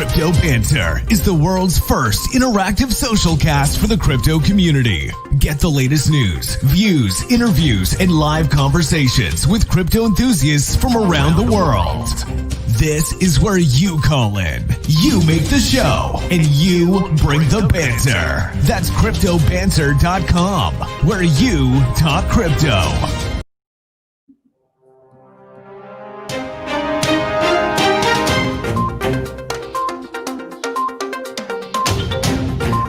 Crypto Banter is the world's first interactive social cast for the crypto community. Get the latest news, views, interviews, and live conversations with crypto enthusiasts from around the world. This is where you call in, you make the show, and you bring the banter. That's CryptoBanter.com, where you talk crypto.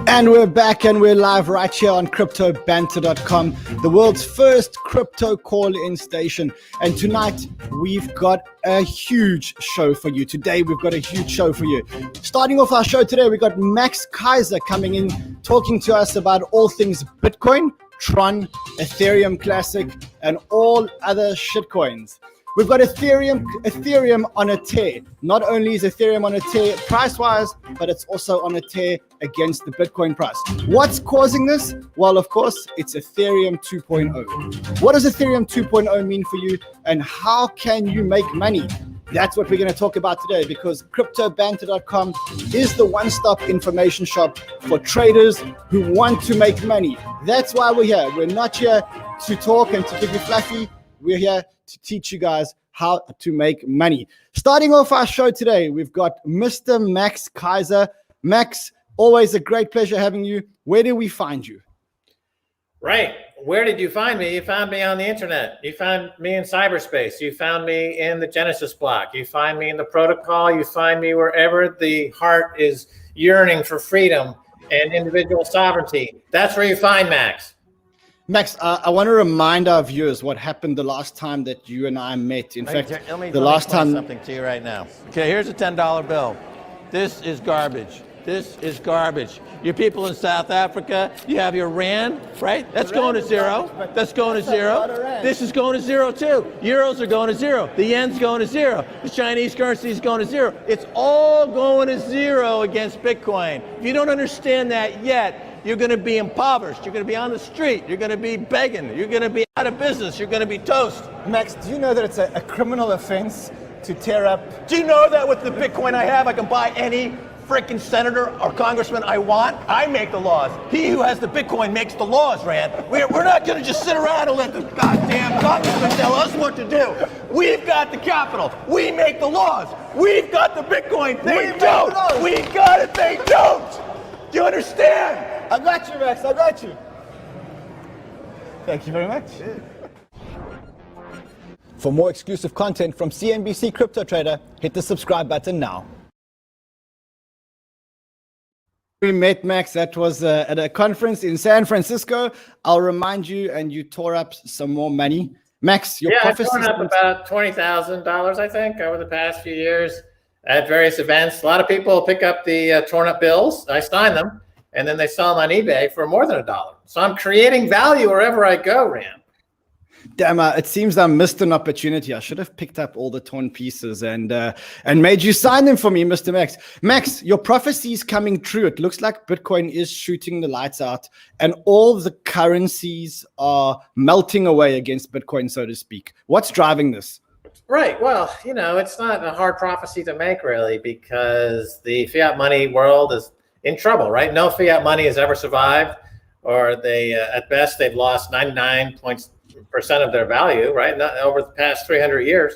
And we're back and we're live right here on CryptoBanter.com, the world's first crypto call-in station. And tonight we've got a huge show for you. Today we've got a huge show for you. Starting off our show today, we've got Max Keiser coming in, talking to us about all things Bitcoin, Tron, Ethereum Classic, and all other shitcoins. We've got Ethereum on a tear. Not only is Ethereum on a tear price-wise, but it's also on a tear against the Bitcoin price. What's causing this? Well, of course, it's Ethereum 2.0. What does Ethereum 2.0 mean for you, and how can you make money? That's what we're going to talk about today, because CryptoBanter.com is the one-stop information shop for traders who want to make money. That's why we're here. We're not here to talk and to give you fluffy. We're here to teach you guys how to make money. Starting off our show today, we've got Mr. Max Keiser. Max, always a great pleasure having you. Where do we find you? Right. Where did you find me? You found me on the internet. You found me in cyberspace. You found me in the Genesis block. You find me in the protocol. You find me wherever the heart is yearning for freedom and individual sovereignty. That's where you find Max. Max, I want to remind our viewers what happened the last time that you and I met. In fact, the last time. Something to you right now. Okay, here's a $10 bill. This is garbage. This is garbage. Your people in South Africa, you have your rand, right? That's going to zero. That's going to zero. This is going to zero too. Euros are going to zero. The yen's going to zero. The Chinese currency is going to zero. It's all going to zero against Bitcoin. If you don't understand that yet, you're going to be impoverished. You're going to be on the street. You're going to be begging. You're going to be out of business. You're going to be toast. Max, do you know that it's a criminal offense to tear up? Do you know that with the Bitcoin I have, I can buy any freaking senator or congressman I want? I make the laws. He who has the Bitcoin makes the laws, Rand. We're not going to just sit around and let the goddamn congressman tell us what to do. We've got the capital. We make the laws. We've got the Bitcoin. They don't. We got it. They don't. Do you understand? I got you, Max. I got you. Thank you very much. For more exclusive content from CNBC Crypto Trader, hit the subscribe button now. We met Max. That was at a conference in San Francisco. I'll remind you, and you tore up some more money. Max, your prophecy. I've torn up about $20,000, I think, over the past few years at various events. A lot of people pick up the torn up bills. I sign them, and then they sell them on eBay for more than $1. So I'm creating value wherever I go, Rand. Damn, it seems I missed an opportunity. I should have picked up all the torn pieces and made you sign them for me, Mr. Max. Max, your prophecy is coming true. It looks like Bitcoin is shooting the lights out, and all the currencies are melting away against Bitcoin, so to speak. What's driving this? Right. Well, it's not a hard prophecy to make, really, because the fiat money world is in trouble, right? No fiat money has ever survived, or at best, they've lost 99% of their value, right? Not over the past 300 years,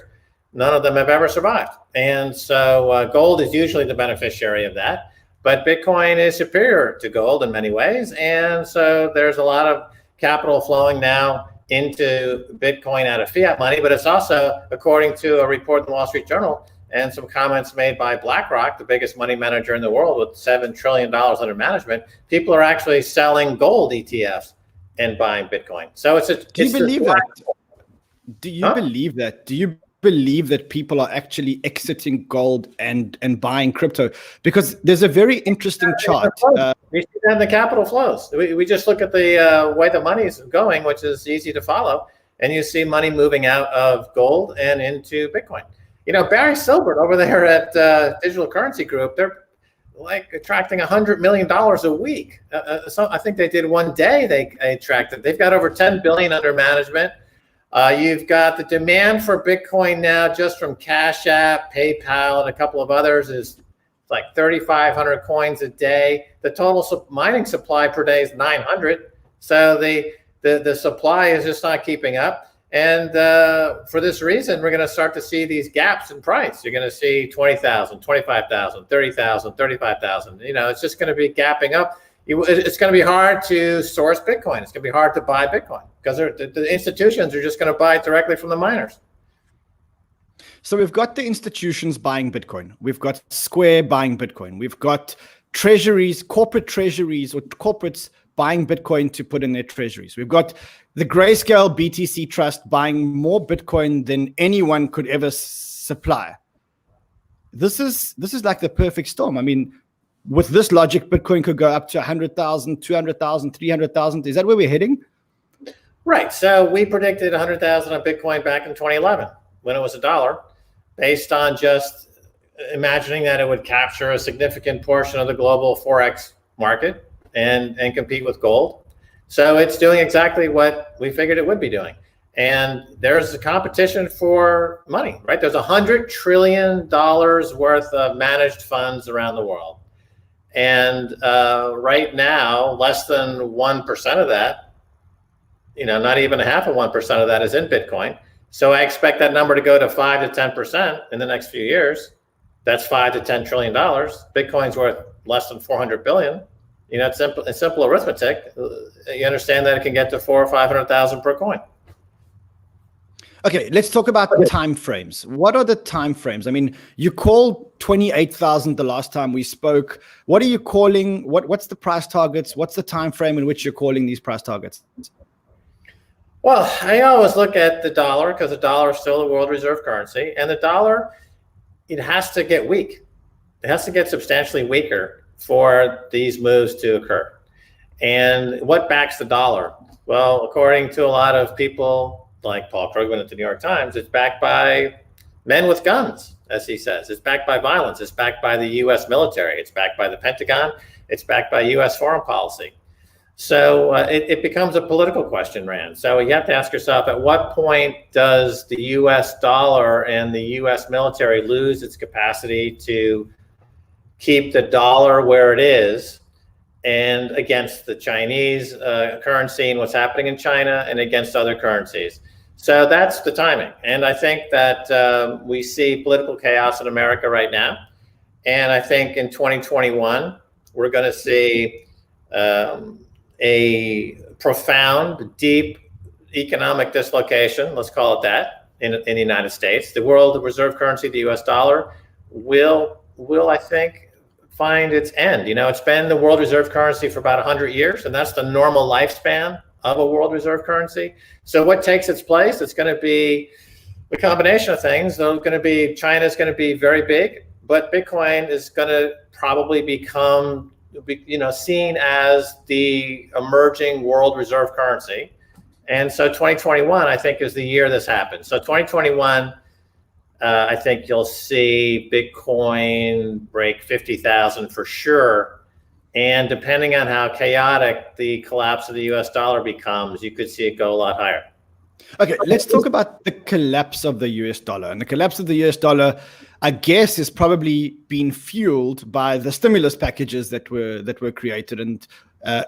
none of them have ever survived. And so gold is usually the beneficiary of that, but Bitcoin is superior to gold in many ways. And so there's a lot of capital flowing now into Bitcoin out of fiat money, but it's also, according to a report in the Wall Street Journal and some comments made by BlackRock, the biggest money manager in the world with $7 trillion under management, people are actually selling gold ETFs and buying Bitcoin. So do you believe that? Do you believe that? Do you believe that people are actually exiting gold and buying crypto? Because there's a very interesting chart. We see that in the capital flows. We just look at the way the money is going, which is easy to follow, and you see money moving out of gold and into Bitcoin. Barry Silbert over there at Digital Currency Group, they're like attracting $100 million a week. So I think they did one day they attracted. They've got over 10 billion under management. You've got the demand for Bitcoin now just from Cash App, PayPal, and a couple of others is It's like 3,500 coins a day. The total mining supply per day is 900. So the supply is just not keeping up. And for this reason, we're going to start to see these gaps in price. You're going to see 20,000, 25,000, 30,000, 35,000. It's just going to be gapping up. It's going to be hard to source Bitcoin. It's going to be hard to buy Bitcoin because the institutions are just going to buy it directly from the miners. So we've got the institutions buying Bitcoin. We've got Square buying Bitcoin. We've got treasuries, corporate treasuries or corporates buying Bitcoin to put in their treasuries. We've got the Grayscale BTC Trust buying more Bitcoin than anyone could ever supply. This is like the perfect storm. I mean, with this logic, Bitcoin could go up to 100,000, 200,000, 300,000. Is that where we're heading? Right. So we predicted 100,000 on Bitcoin back in 2011 when it was $1, based on just imagining that it would capture a significant portion of the global Forex market and compete with gold. So it's doing exactly what we figured it would be doing. And there's a competition for money, right? There's $100 trillion worth of managed funds around the world. And right now, less than 1% of that, not even a half of 1% of that is in Bitcoin. So I expect that number to go to 5 to 10% in the next few years. That's $5 to $10 trillion. Bitcoin's worth less than 400 billion. It's simple arithmetic. You understand that it can get to 400,000 or 500,000 per coin. Okay, let's talk about time frames. What are the time frames? I mean, you called 28,000 the last time we spoke. What are you calling? What's the price targets? What's the time frame in which you're calling these price targets? Well, I always look at the dollar because the dollar is still the world reserve currency, and the dollar, it has to get weak. It has to get substantially weaker for these moves to occur. And what backs the dollar? Well, according to a lot of people like Paul Krugman at the New York Times, it's backed by men with guns, as he says. It's backed by violence. It's backed by the U.S. military. It's backed by the Pentagon. It's backed by U.S. foreign policy. So it becomes a political question, Rand. So you have to ask yourself, at what point does the U.S. dollar and the U.S. military lose its capacity to keep the dollar where it is and against the Chinese currency and what's happening in China and against other currencies? So that's the timing. And I think that we see political chaos in America right now. And I think in 2021, we're going to see a profound, deep economic dislocation, let's call it that, in the United States. The world reserve currency, the US dollar, will I think, find its end. It's been the world reserve currency for about 100 years, and that's the normal lifespan of a world reserve currency. So what takes its place? It's going to be a combination of things. China's going to be very big, but Bitcoin is going to probably become seen as the emerging world reserve currency. And so 2021, I think, is the year this happens. So 2021, I think you'll see Bitcoin break 50,000 for sure. And depending on how chaotic the collapse of the US dollar becomes, you could see it go a lot higher. Okay, let's talk about the collapse of the US dollar. And the collapse of the US dollar, I guess, is probably being fueled by the stimulus packages that were created and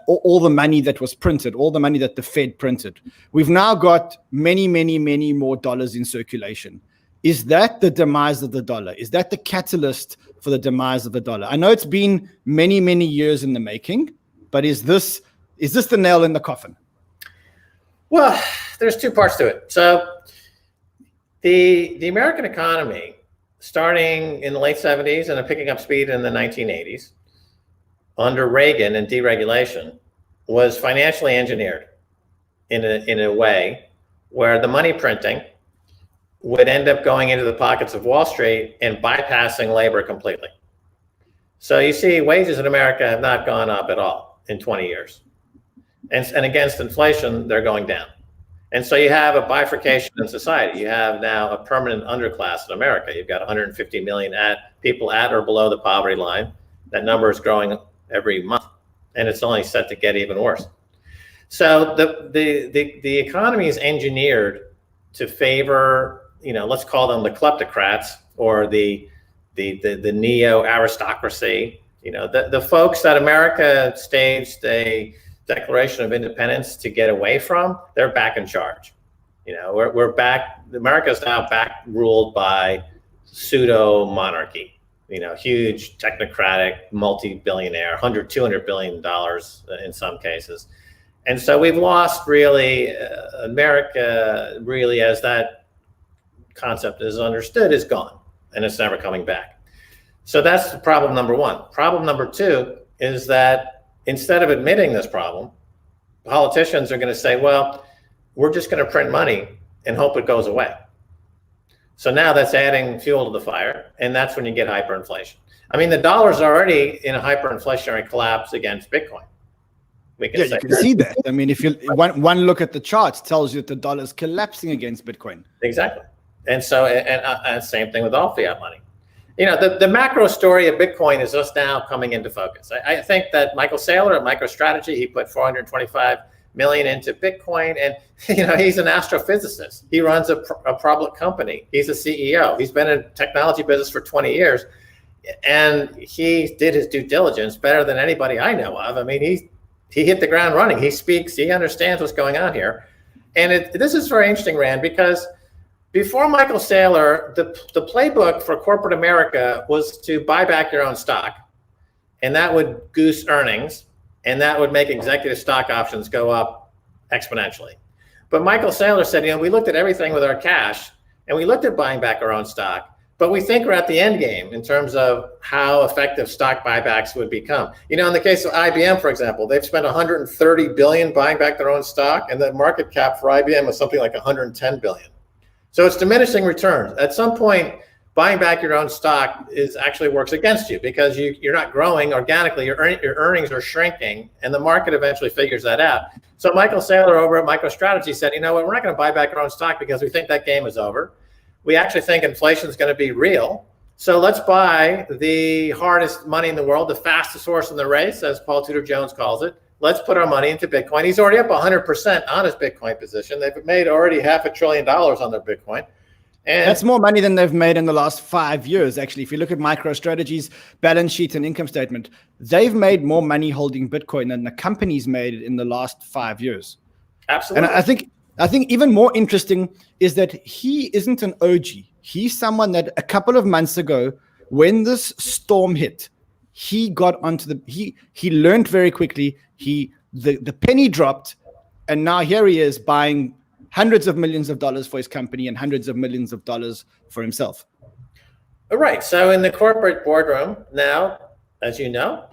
all the money that was printed, all the money that the Fed printed. We've now got many, many, many more dollars in circulation. Is that the demise of the dollar? Is that the catalyst for the demise of the dollar? I know it's been many, many years in the making, but is this the nail in the coffin? Well, there's two parts to it. So the American economy, starting in the late 70s and picking up speed in the 1980s, under Reagan and deregulation, was financially engineered in a way where the money printing would end up going into the pockets of Wall Street and bypassing labor completely. So you see, wages in America have not gone up at all in 20 years. And against inflation, they're going down. And so you have a bifurcation in society. You have now a permanent underclass in America. You've got 150 million people at or below the poverty line. That number is growing every month, and it's only set to get even worse. So the economy is engineered to favor, let's call them the kleptocrats or the the neo aristocracy, the folks that America staged a Declaration of Independence to get away from, they're back in charge. We're back. America is now back ruled by pseudo monarchy. Huge technocratic, multi-billionaire, $200 billion in some cases. And so we've lost really America, really, as that concept is understood, is gone, and it's never coming back. So that's problem number one. Problem number two is that instead of admitting this problem, politicians are going to say, well, we're just going to print money and hope it goes away. So now that's adding fuel to the fire, and that's when you get hyperinflation. I mean, the dollar's already in a hyperinflationary collapse against Bitcoin. You can see that. I mean, if you one look at the charts tells you that the dollar is collapsing against Bitcoin. Exactly. And so, and same thing with all fiat money. The macro story of Bitcoin is just now coming into focus. I think that Michael Saylor at MicroStrategy, he put 425 million into Bitcoin, and he's an astrophysicist. He runs a public company. He's a CEO. He's been in technology business for 20 years, and he did his due diligence better than anybody I know of. I mean, he hit the ground running. He speaks. He understands what's going on here, and this is very interesting, Rand, because before Michael Saylor, the playbook for corporate America was to buy back your own stock, and that would goose earnings. And that would make executive stock options go up exponentially. But Michael Saylor said, we looked at everything with our cash, and we looked at buying back our own stock, but we think we're at the end game in terms of how effective stock buybacks would become. In the case of IBM, for example, they've spent 130 billion buying back their own stock, and the market cap for IBM is something like 110 billion. So it's diminishing returns. At some point, buying back your own stock actually works against you because you're not growing organically. Your earnings are shrinking, and the market eventually figures that out. So Michael Saylor over at MicroStrategy said, we're not going to buy back our own stock because we think that game is over. We actually think inflation is going to be real. So let's buy the hardest money in the world, the fastest horse in the race, as Paul Tudor Jones calls it. Let's put our money into Bitcoin. He's already up 100% on his Bitcoin position. They've made already $500 billion on their Bitcoin. And that's more money than they've made in the last 5 years. Actually, if you look at MicroStrategy's balance sheet and income statement, they've made more money holding Bitcoin than the companies made in the last 5 years. Absolutely. And I think even more interesting is that he isn't an OG. He's someone that a couple of months ago, when this storm hit, he got onto he learned very quickly. The penny dropped, and now here he is buying hundreds of millions of dollars for his company and hundreds of millions of dollars for himself. Right. So in the corporate boardroom now, as you know,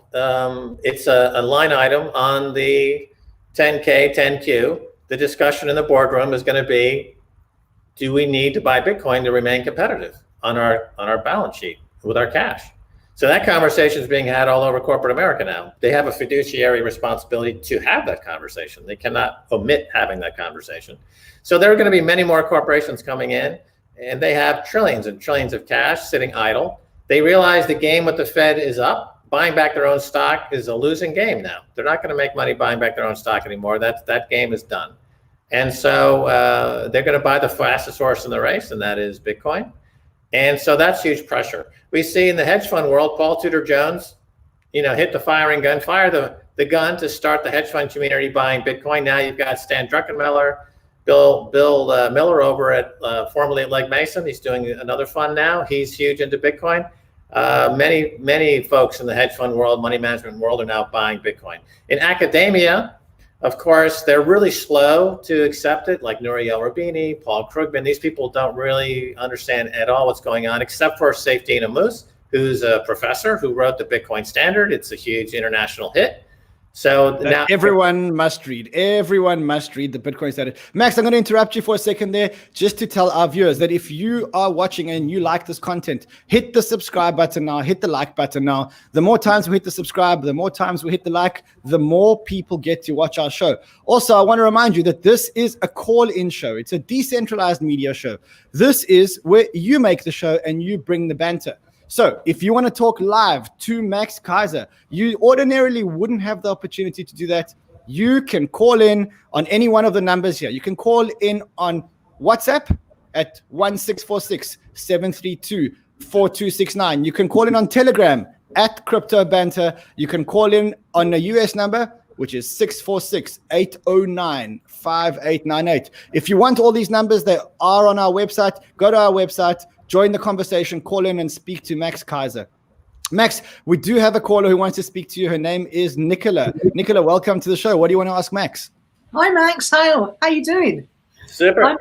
it's a line item on the 10K, 10Q. The discussion in the boardroom is going to be, do we need to buy Bitcoin to remain competitive on our balance sheet with our cash? So that conversation is being had all over corporate America now. They have a fiduciary responsibility to have that conversation. They cannot omit having that conversation. So there are going to be many more corporations coming in, and they have trillions and trillions of cash sitting idle. They realize the game with the Fed is up. Buying back their own stock is a losing game now. They're not going to make money buying back their own stock anymore. That game is done. And so they're going to buy the fastest horse in the race, and that is Bitcoin. And so that's huge pressure. We see in the hedge fund world, Paul Tudor Jones, hit the firing gun, fire the gun to start the hedge fund community buying Bitcoin. Now you've got Stan Druckenmiller, Bill Miller over at formerly at Legg Mason. He's doing another fund now. He's huge into Bitcoin. Many folks in the hedge fund world, money management world are now buying Bitcoin. In academia, of course, they're really slow to accept it, like Nouri El-Rabini, Paul Krugman. These people don't really understand at all what's going on, except for Saifedean Ammous, who's a professor who wrote the Bitcoin Standard. It's a huge international hit. So now everyone must read the Bitcoin Standard. Max, I'm going to interrupt you for a second there just to tell our viewers that if you are watching and you like this content, hit the subscribe button now, hit the like button now. The more times we hit the subscribe, the more times we hit the like, the more people get to watch our show. Also, I want to remind you that this is a call-in show. It's a decentralized media show. This is where you make the show and you bring the banter. So if you want to talk live to Max Keiser, you ordinarily wouldn't have the opportunity to do that. You can call in on any one of the numbers here. You can call in on WhatsApp at 1646-732 4269. You can call in on Telegram at Crypto Banter. You can call in on a US number, which is 646-809-5898. If you want all these numbers, they are on our website. Go to our website, join the conversation, call in and speak to Max Keiser. Max, we do have a caller who wants to speak to you. Her name is Nicola. Nicola, welcome to the show. What do you want to ask Max? Hi, Max. How you doing? Super. I'm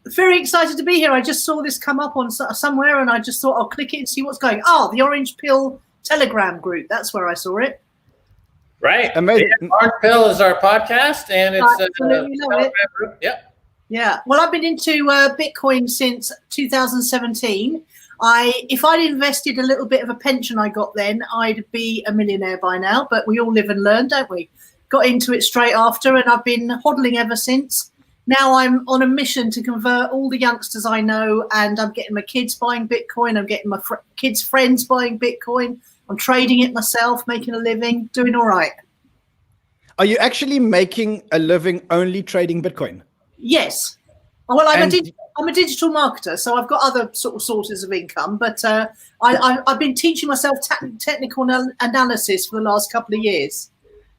very excited to be here. I just saw this come up on somewhere, and I just thought I'll click it and see what's going. The Orange Pill Telegram group. That's where I saw it. Right. Amazing. Yeah, Orange Pill is our podcast, and it's absolutely love it. Group. Yep. Yeah. Well, I've been into Bitcoin since 2017. If I'd invested a little bit of a pension I got then, I'd be a millionaire by now. But we all live and learn, don't we? Got into it straight after, and I've been hodling ever since. Now I'm on a mission to convert all the youngsters I know, and I'm getting my kids buying Bitcoin. I'm getting my kids' friends buying Bitcoin. I'm trading it myself, making a living, doing all right. Are you actually making a living only trading Bitcoin? Yes. Well, I'm a digital marketer, so I've got other sort of sources of income, but I've been teaching myself technical analysis for the last couple of years.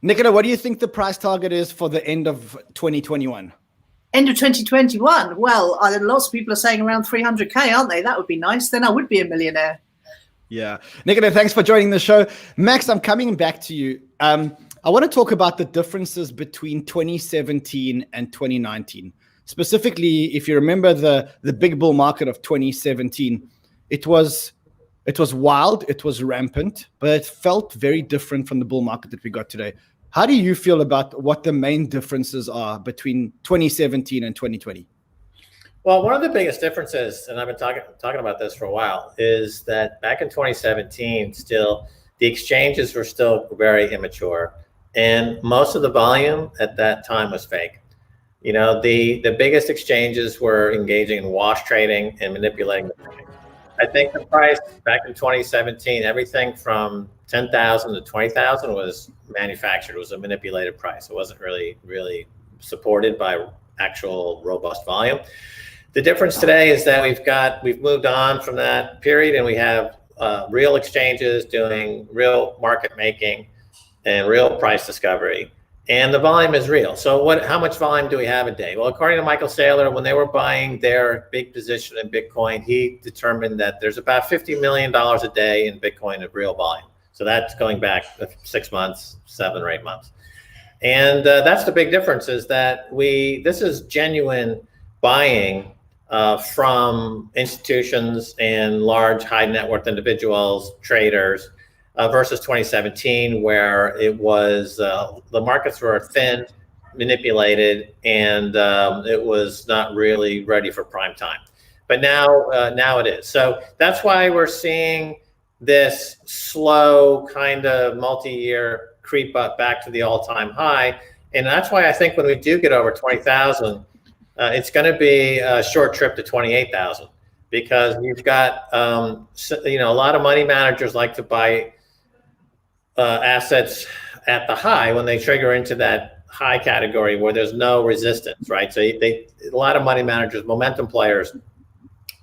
Nicola, what do you think the price target is for the end of 2021? End of 2021? Well, lots of people are saying around 300K, aren't they? That would be nice. Then I would be a millionaire. Yeah. Nicola, thanks for joining the show. Max, I'm coming back to you. I want to talk about the differences between 2017 and 2019. Specifically, if you remember the big bull market of 2017, it was wild, it was rampant, but it felt very different from the bull market that we got today. How do you feel about what the main differences are between 2017 and 2020? Well, one of the biggest differences, and I've been talking about this for a while, is that back in 2017, still the exchanges were still very immature, and most of the volume at that time was fake. You know, the biggest exchanges were engaging in wash trading and manipulating the market. I think the price back in 2017, everything from 10,000 to 20,000 was manufactured. It was a manipulated price. It wasn't really supported by actual robust volume. The difference today is that we've moved on from that period, and we have real exchanges doing real market making and real price discovery. And the volume is real. So how much volume do we have a day? Well, according to Michael Saylor, when they were buying their big position in Bitcoin, he determined that there's about $50 million a day in Bitcoin of real volume. So that's going back 6 months, 7 or 8 months. And that's the big difference, is that this is genuine buying from institutions and large high net worth individuals, traders, versus 2017, where it was the markets were thin, manipulated, and it was not really ready for prime time. But now it is. So that's why we're seeing this slow kind of multi-year creep up back to the all-time high, and that's why I think when we do get over 20,000, it's going to be a short trip to 28,000, because you've got a lot of money managers like to buy assets at the high when they trigger into that high category where there's no resistance, right? So a lot of money managers, momentum players,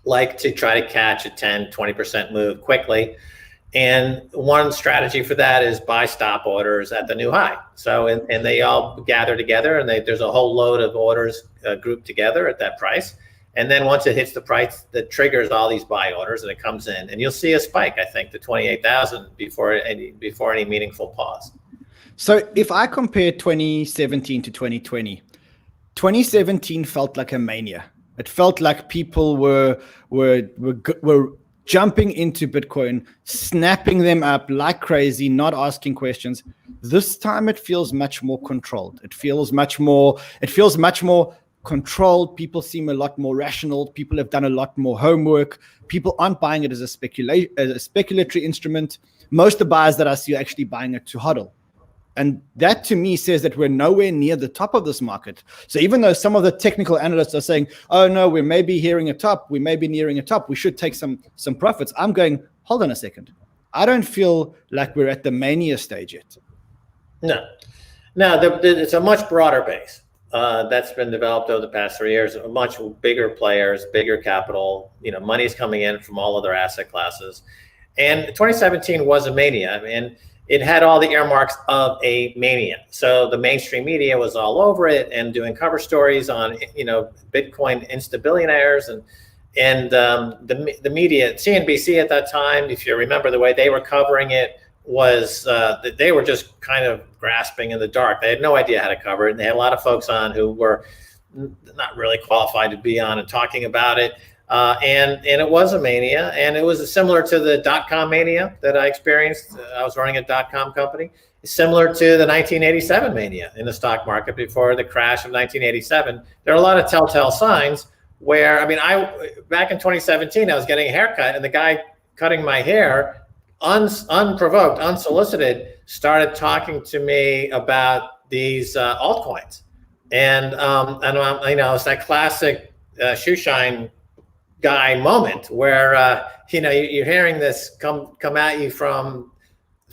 like to try to catch a 10, 20% move quickly. And one strategy for that is buy stop orders at the new high. So, and they all gather together, and there's a whole load of orders grouped together at that price. And then once it hits the price that triggers all these buy orders, and it comes in, and you'll see a spike, I think, to 28,000 before any meaningful pause. So if I compare 2017 to 2020, 2017 felt like a mania. It felt like people were jumping into Bitcoin, snapping them up like crazy, not asking questions. This time it feels much more controlled. It feels much more controlled. People seem a lot more rational. People have done a lot more homework. People aren't buying it as a speculatory instrument. Most of the buyers that I see are actually buying it to hodl. And that to me says that we're nowhere near the top of this market. So even though some of the technical analysts are saying, oh no, we may be nearing a top, we should take some profits, I'm going, hold on a second. I don't feel like we're at the mania stage yet. No, it's a much broader base. that's been developed over the past 3 years. Much bigger players, bigger capital. Money's coming in from all other asset classes. And 2017 was a mania. And it had all the earmarks of a mania. So the mainstream media was all over it and doing cover stories on, Bitcoin insta-billionaires and the media, CNBC at that time, if you remember the way they were covering it, was that they were just kind of grasping in the dark. They had no idea how to cover it. And they had a lot of folks on who were not really qualified to be on and talking about it. And it was a mania, and it was similar to the dot-com mania that I experienced. I was running a dot-com company, similar to the 1987 mania in the stock market before the crash of 1987. There are a lot of telltale signs where, back in 2017, I was getting a haircut, and the guy cutting my hair, unprovoked, unsolicited, started talking to me about these altcoins. And it's that classic shoe shine guy moment where you're hearing this come at you from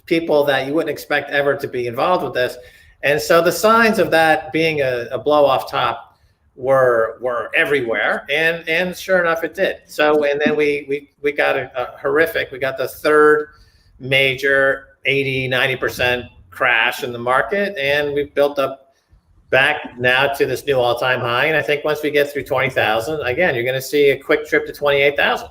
people that you wouldn't expect ever to be involved with this. And so the signs of that being a blow off top were everywhere, and sure enough it did. So and then we got a horrific, we got the third major 80-90% crash in the market, and we've built up back now to this new all-time high. And I think once we get through 20,000, again, you're going to see a quick trip to 28,000.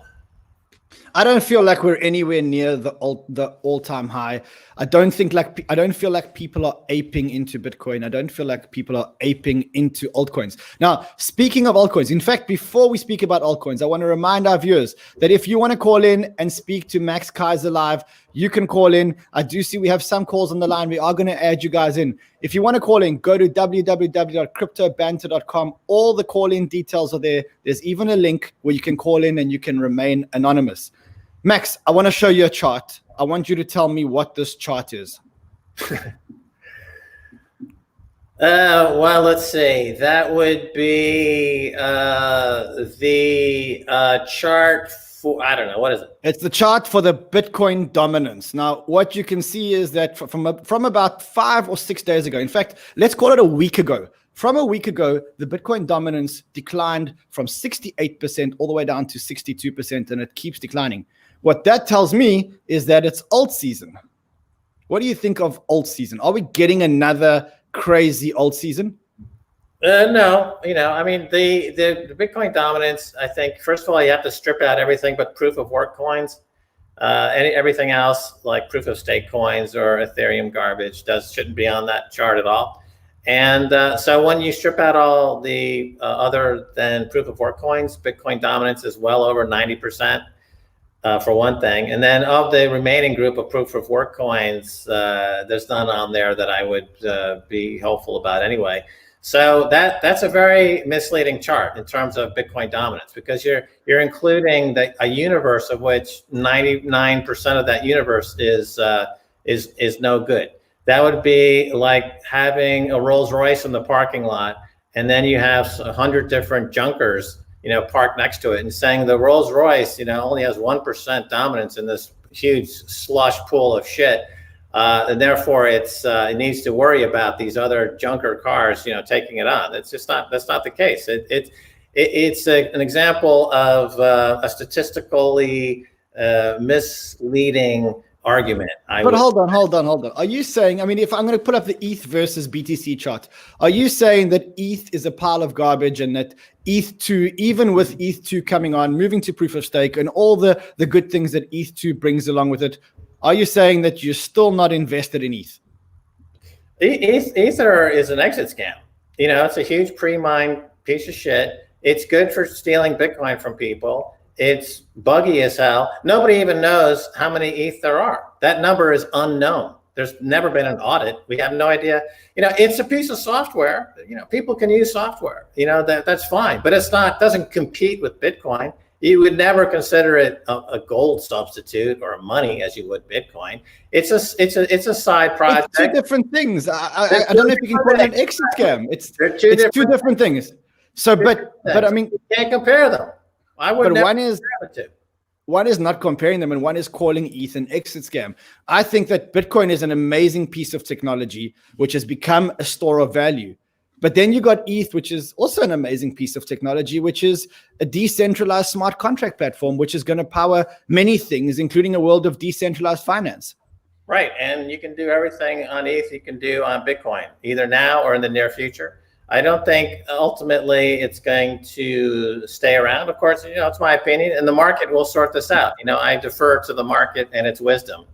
I don't feel like we're anywhere near the all-time high. I don't feel like people are aping into Bitcoin. I don't feel like people are aping into altcoins. Now, speaking of altcoins, in fact, before we speak about altcoins, I want to remind our viewers that if you want to call in and speak to Max Keiser live, you can call in. I do see we have some calls on the line. We are going to add you guys in. If you want to call in, go to www.cryptobanter.com. All the call-in details are there. There's even a link where you can call in and you can remain anonymous. Max, I want to show you a chart. I want you to tell me what this chart is. Well, let's see. That would be the chart for, I don't know, what is it? It's the chart for the Bitcoin dominance. Now, what you can see is that from about 5 or 6 days ago, in fact, let's call it a week ago. From a week ago, the Bitcoin dominance declined from 68% all the way down to 62%, and it keeps declining. What that tells me is that it's alt season. What do you think of alt season? Are we getting another crazy alt season? No, the Bitcoin dominance, I think, first of all, you have to strip out everything but proof of work coins. Everything else, like proof of stake coins or Ethereum garbage, shouldn't be on that chart at all. And so when you strip out all the other than proof of work coins, Bitcoin dominance is well over 90%. For one thing. And then of the remaining group of proof of work coins, there's none on there that I would be hopeful about anyway. So that's a very misleading chart in terms of Bitcoin dominance, because you're including a universe of which 99% of that universe is no good. That would be like having a Rolls Royce in the parking lot, and then you have 100 different junkers parked next to it, and saying the Rolls Royce, only has 1% dominance in this huge slush pool of shit, and therefore it needs to worry about these other junker cars, taking it on. That's not the case. It's an example of a statistically misleading argument. Hold on. Are you saying, if I'm going to put up the ETH versus BTC chart, are you saying that ETH is a pile of garbage and that ETH 2, even with ETH 2 coming on, moving to proof of stake and all the good things that ETH 2 brings along with it, are you saying that you're still not invested in ETH? Ether is an exit scam. It's a huge pre-mined piece of shit. It's good for stealing Bitcoin from people. It's buggy as hell. Nobody even knows how many ETH there are. That number is unknown. There's never been an audit. We have no idea. It's a piece of software. People can use software. That's fine, but doesn't compete with Bitcoin. You would never consider it a gold substitute or money as you would Bitcoin. It's a side project. It's two different things. I don't know if you can call it an exit scam. It's two different things. So, but you can't compare them. One is not comparing them, and one is calling ETH an exit scam. I think that Bitcoin is an amazing piece of technology which has become a store of value. But then you got ETH, which is also an amazing piece of technology, which is a decentralized smart contract platform, which is going to power many things, including a world of decentralized finance. Right. And you can do everything on ETH you can do on Bitcoin, either now or in the near future. I don't think ultimately it's going to stay around. Of course, it's my opinion, and the market will sort this out. I defer to the market and its wisdom.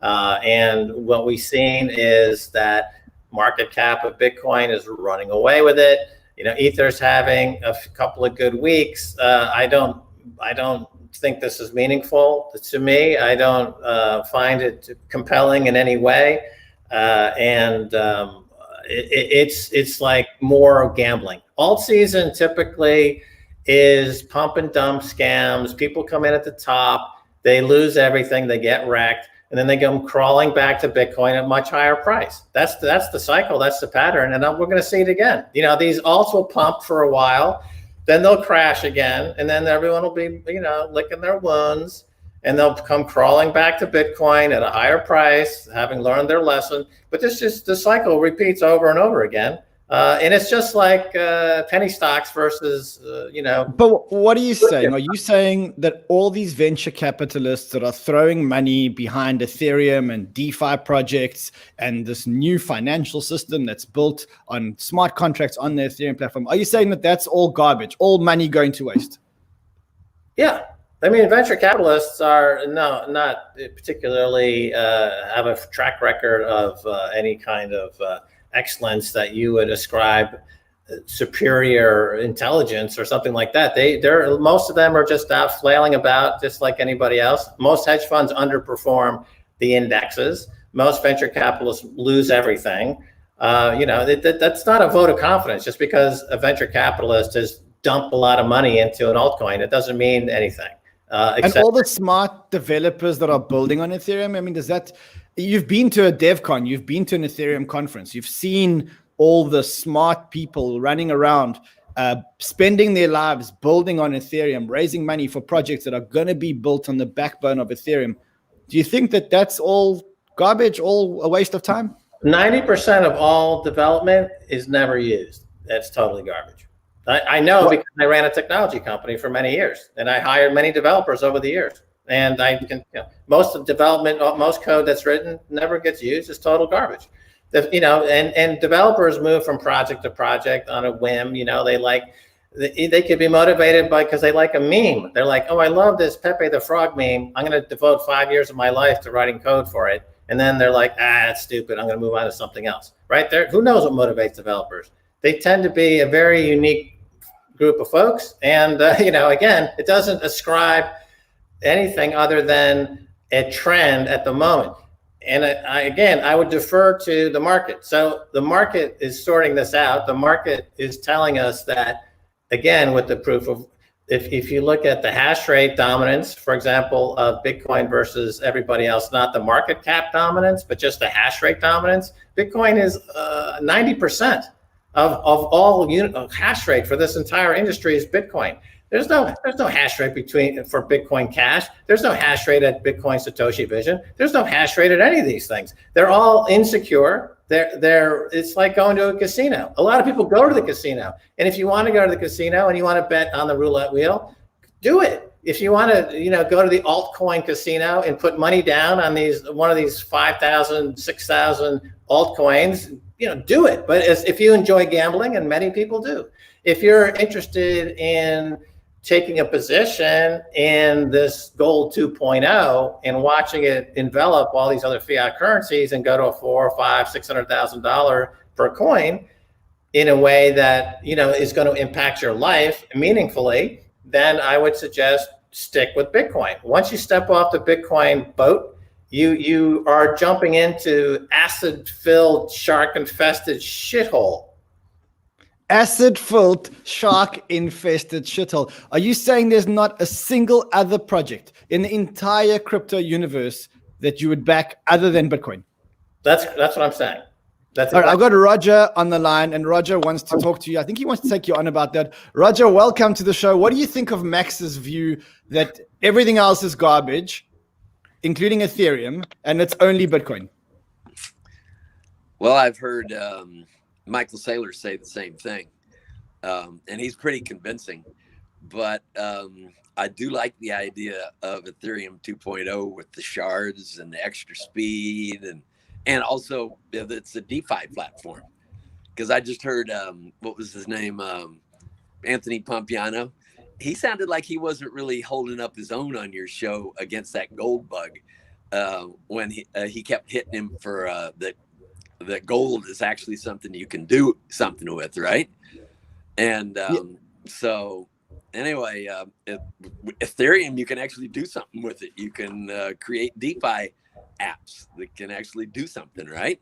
And what we've seen is that market cap of Bitcoin is running away with it. Ether's having a couple of good weeks. I don't think this is meaningful to me. I don't find it compelling in any way. It's like more gambling. Alt season typically is pump and dump scams. People come in at the top, they lose everything, they get wrecked, and then they go crawling back to Bitcoin at a much higher price. That's the cycle, that's the pattern, and we're going to see it again. These alts will pump for a while, then they'll crash again, and then everyone will be, licking their wounds, and they'll come crawling back to Bitcoin at a higher price, having learned their lesson. But the cycle repeats over and over again. And it's just like penny stocks versus, But what are you saying? Are you saying that all these venture capitalists that are throwing money behind Ethereum and DeFi projects and this new financial system that's built on smart contracts on the Ethereum platform, are you saying that that's all garbage, all money going to waste? Yeah. I mean, venture capitalists are not particularly have a track record of any kind of excellence that you would ascribe superior intelligence or something like that. They're most of them are just out flailing about just like anybody else. Most hedge funds underperform the indexes. Most venture capitalists lose everything. That's not a vote of confidence. Just because a venture capitalist has dumped a lot of money into an altcoin, it doesn't mean anything. And all the smart developers that are building on Ethereum, I mean, you've been to a DevCon, you've been to an Ethereum conference, you've seen all the smart people running around, spending their lives building on Ethereum, raising money for projects that are going to be built on the backbone of Ethereum. Do you think that that's all garbage, all a waste of time? 90% of all development is never used. That's totally garbage. I know because I ran a technology company for many years, and I hired many developers over the years. And most of development, most code that's written never gets used. It's total garbage. And developers move from project to project on a whim. They could be motivated because they like a meme. They're like, oh, I love this Pepe the Frog meme. I'm going to devote 5 years of my life to writing code for it. And then they're like, it's stupid. I'm going to move on to something else. Right there. Who knows what motivates developers? They tend to be a very unique group of folks. And, again, it doesn't ascribe anything other than a trend at the moment. And I would defer to the market. So the market is sorting this out. The market is telling us that, again, with the proof of, if you look at the hash rate dominance, for example, of Bitcoin versus everybody else, not the market cap dominance, but just the hash rate dominance, Bitcoin is 90% of all hash rate for this entire industry is Bitcoin. There's no hash rate for Bitcoin Cash. There's no hash rate at Bitcoin Satoshi Vision. There's no hash rate at any of these things. They're all insecure. It's like going to a casino. A lot of people go to the casino, and if you want to go to the casino and you want to bet on the roulette wheel, do it. If you want to, go to the altcoin casino and put money down on one of these 5,000, 6,000 altcoins, do it. But if you enjoy gambling, and many people do, if you're interested in taking a position in this gold 2.0 and watching it envelop all these other fiat currencies and go to a $400,000, $500,000, $600,000 per coin in a way that is going to impact your life meaningfully, then I would suggest stick with Bitcoin. Once you step off the Bitcoin boat, you are jumping into acid-filled, shark-infested shithole. Acid-filled, shark-infested shithole. Are you saying there's not a single other project in the entire crypto universe that you would back other than Bitcoin? That's what I'm saying. All right, I've got Roger on the line, and Roger wants to talk to you. I think he wants to take you on about that. Roger, welcome to the show. What do you think of Max's view that everything else is garbage, including Ethereum, and it's only Bitcoin? Well, I've heard Michael Saylor say the same thing, and he's pretty convincing. But I do like the idea of Ethereum 2.0 with the shards and the extra speed, and also it's a DeFi platform. Because I just heard, what was his name, Anthony Pompiano. He sounded like he wasn't really holding up his own on your show against that gold bug when he kept hitting him for that gold is actually something you can do something with, right? And so anyway, Ethereum, you can actually do something with it. You can create DeFi apps that can actually do something, right?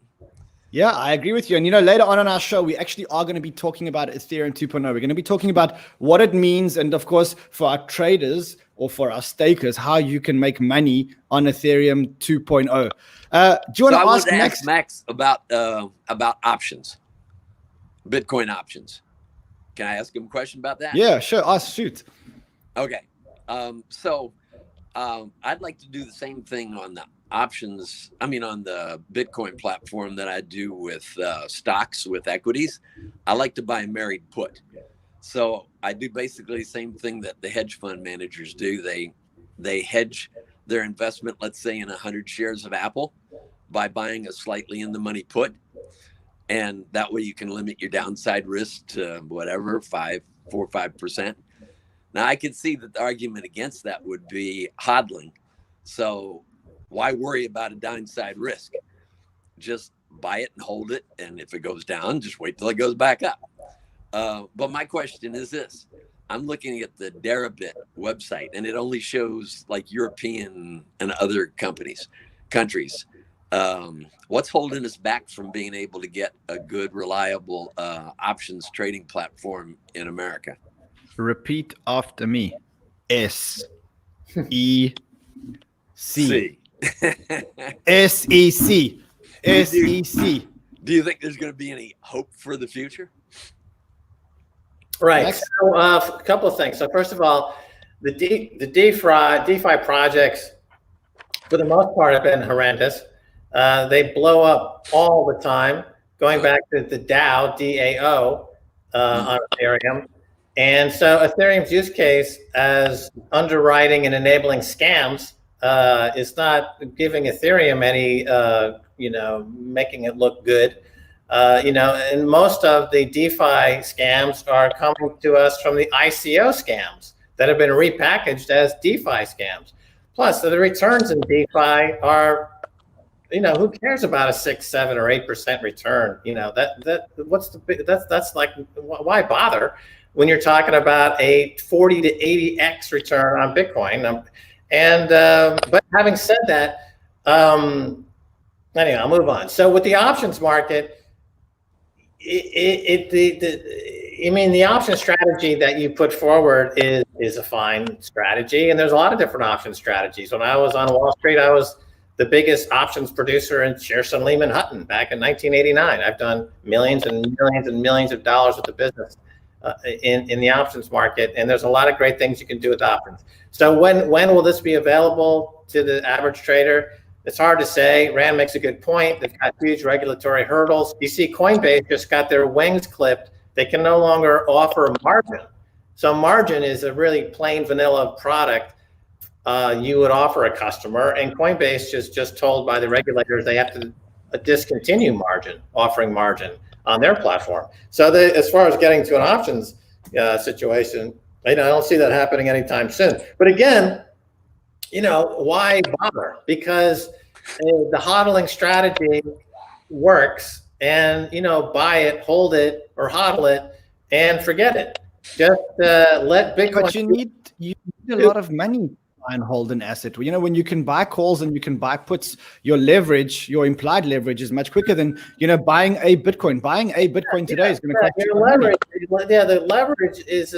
Yeah, I agree with you. And, later on our show, we actually are going to be talking about Ethereum 2.0. We're going to be talking about what it means. And of course, for our traders or for our stakers, how you can make money on Ethereum 2.0. Do you want to ask Max about options, Bitcoin options? Can I ask him a question about that? Yeah, sure. Shoot. Okay. So I'd like to do the same thing on the options. I mean, on the Bitcoin platform that I do with stocks, with equities. I like to buy a married put. So I do basically the same thing that the hedge fund managers do. They hedge their investment, let's say in 100 shares of Apple, by buying a slightly in the money put. And that way you can limit your downside risk to whatever, 4 or 5%. Now I can see that the argument against that would be hodling. So why worry about a downside risk? Just buy it and hold it. And if it goes down, just wait till it goes back up. But my question is this. I'm looking at the Deribit website, and it only shows like European and other countries. What's holding us back from being able to get a good, reliable options trading platform in America? Repeat after me. S-E-C. S-E-C. S-E-C. Do you think there's going to be any hope for the future? Right. So a couple of things. So first of all, the DeFi projects, for the most part, have been horrendous. They blow up all the time, going back to the DAO, D-A-O, on Ethereum. And so Ethereum's use case as underwriting and enabling scams is not giving Ethereum any, making it look good. And most of the DeFi scams are coming to us from the ICO scams that have been repackaged as DeFi scams. Plus, the returns in DeFi are, who cares about a 6, 7, or 8% return? That's like, why bother when you're talking about a 40 to 80x return on Bitcoin? But having said that, anyway, I'll move on. So with the options market, the option strategy that you put forward is a fine strategy, and there's a lot of different option strategies. When I was on Wall Street, I was the biggest options producer in Shearson Lehman Hutton back in 1989. I've done millions and millions and millions of dollars with the business in the options market, and there's a lot of great things you can do with options. So when will this be available to the average trader? It's hard to say. Rand makes a good point. They've got huge regulatory hurdles. You see Coinbase just got their wings clipped. They can no longer offer margin. So margin is a really plain vanilla product you would offer a customer, and Coinbase is just told by the regulators they have to discontinue offering margin on their platform. So as far as getting to an options situation, I don't see that happening anytime soon. But again, why bother? Because the hodling strategy works, and buy it, hold it, or hodl it, and forget it. Just let Bitcoin. But you need a lot of money to buy and hold an asset. When you can buy calls and you can buy puts, your implied leverage is much quicker than buying a Bitcoin. Buying a Bitcoin today is going to cost you leverage. Yeah, the leverage is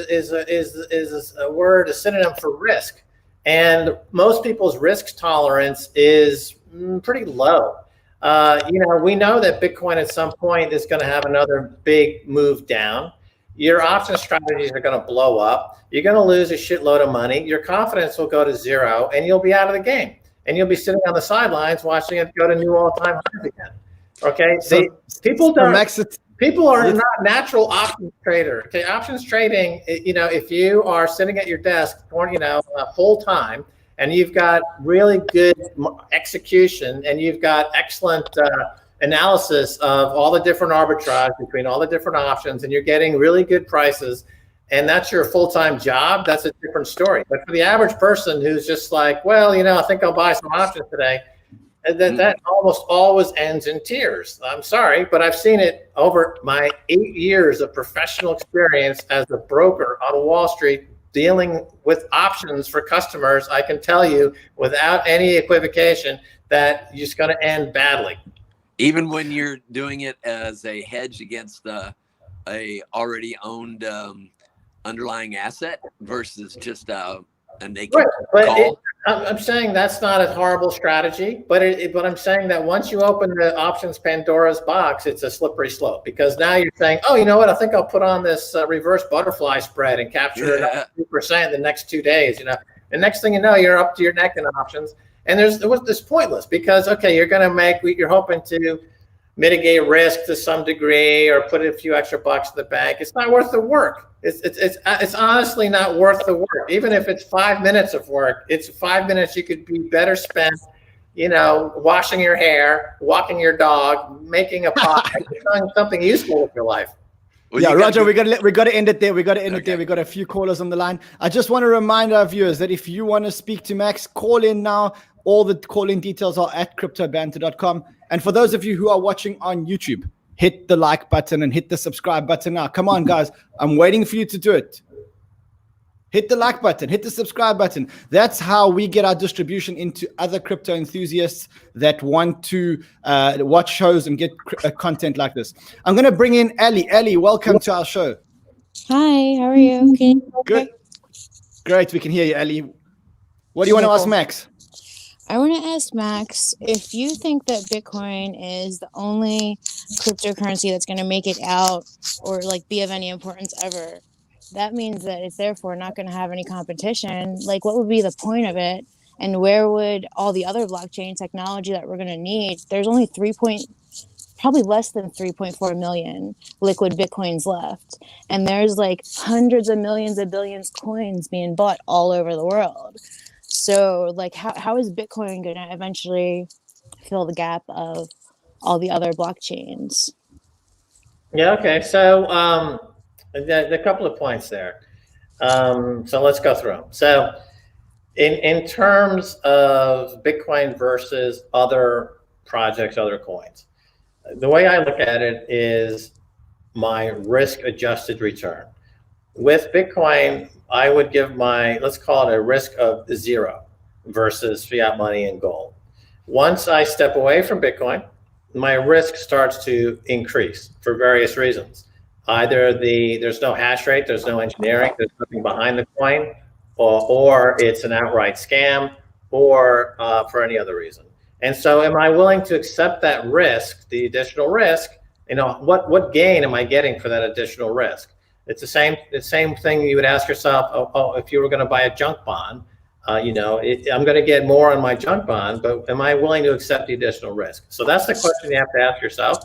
a word, a synonym for risk. And most people's risk tolerance is pretty low. We know that Bitcoin at some point is going to have another big move down. Your option strategies are going to blow up. You're going to lose a shitload of money. Your confidence will go to zero, and you'll be out of the game. And you'll be sitting on the sidelines watching it go to new all-time highs again. Okay, so people don't. People are not natural options trader. Okay, options trading, if you are sitting at your desk, full time, and you've got really good execution, and you've got excellent analysis of all the different arbitrage between all the different options, and you're getting really good prices, and that's your full-time job, that's a different story. But for the average person who's just like, well, I think I'll buy some options today, that almost always ends in tears. I'm sorry, but I've seen it over my 8 years of professional experience as a broker on Wall Street dealing with options for customers. I can tell you without any equivocation that it's going to end badly. Even when you're doing it as a hedge against a already owned underlying asset versus just a naked call. I'm saying that's not a horrible strategy, but I'm saying that once you open the options Pandora's box, it's a slippery slope, because now you're saying, oh, you know what? I think I'll put on this reverse butterfly spread and capture 2% the next 2 days. And next thing you know, you're up to your neck in options, and this pointless, because you're hoping to mitigate risk to some degree or put a few extra bucks in the bank. It's not worth the work. It's honestly not worth the work. Even if it's 5 minutes of work, it's 5 minutes you could be better spent, washing your hair, walking your dog, making a pot, doing something useful with your life. Well, yeah, Roger, we got to end it there. We got to end it there. We got a few callers on the line. I just want to remind our viewers that if you want to speak to Max, call in now. All the call-in details are at cryptobanter.com. And for those of you who are watching on YouTube, hit the like button and hit the subscribe button now. Come on, guys. I'm waiting for you to do it. Hit the like button, hit the subscribe button. That's how we get our distribution into other crypto enthusiasts that want to watch shows and get content like this. I'm going to bring in Ali. Ali, welcome to our show. Hi, how are you? Good. Great, we can hear you, Ali. What do you want to ask Max? I want to ask Max, if you think that Bitcoin is the only cryptocurrency that's going to make it out or be of any importance ever, that means that it's therefore not going to have any competition. What would be the point of it? And where would all the other blockchain technology that we're going to need? There's only probably less than 3.4 million liquid Bitcoins left. And there's hundreds of millions of billions coins being bought all over the world. So how is Bitcoin going to eventually fill the gap of all the other blockchains? Yeah, okay. So a couple of points there. So let's go through them. So in terms of Bitcoin versus other projects, other coins, the way I look at it is my risk-adjusted return. With Bitcoin, I would give let's call it a risk of 0 versus fiat money and gold. Once I step away from Bitcoin, my risk starts to increase for various reasons. Either there's no hash rate, there's no engineering, there's nothing behind the coin, or it's an outright scam, or for any other reason. And so am I willing to accept that risk, the additional risk? What gain am I getting for that additional risk? It's the same thing you would ask yourself, if you were going to buy a junk bond, I'm going to get more on my junk bond, but am I willing to accept the additional risk? So that's the question you have to ask yourself.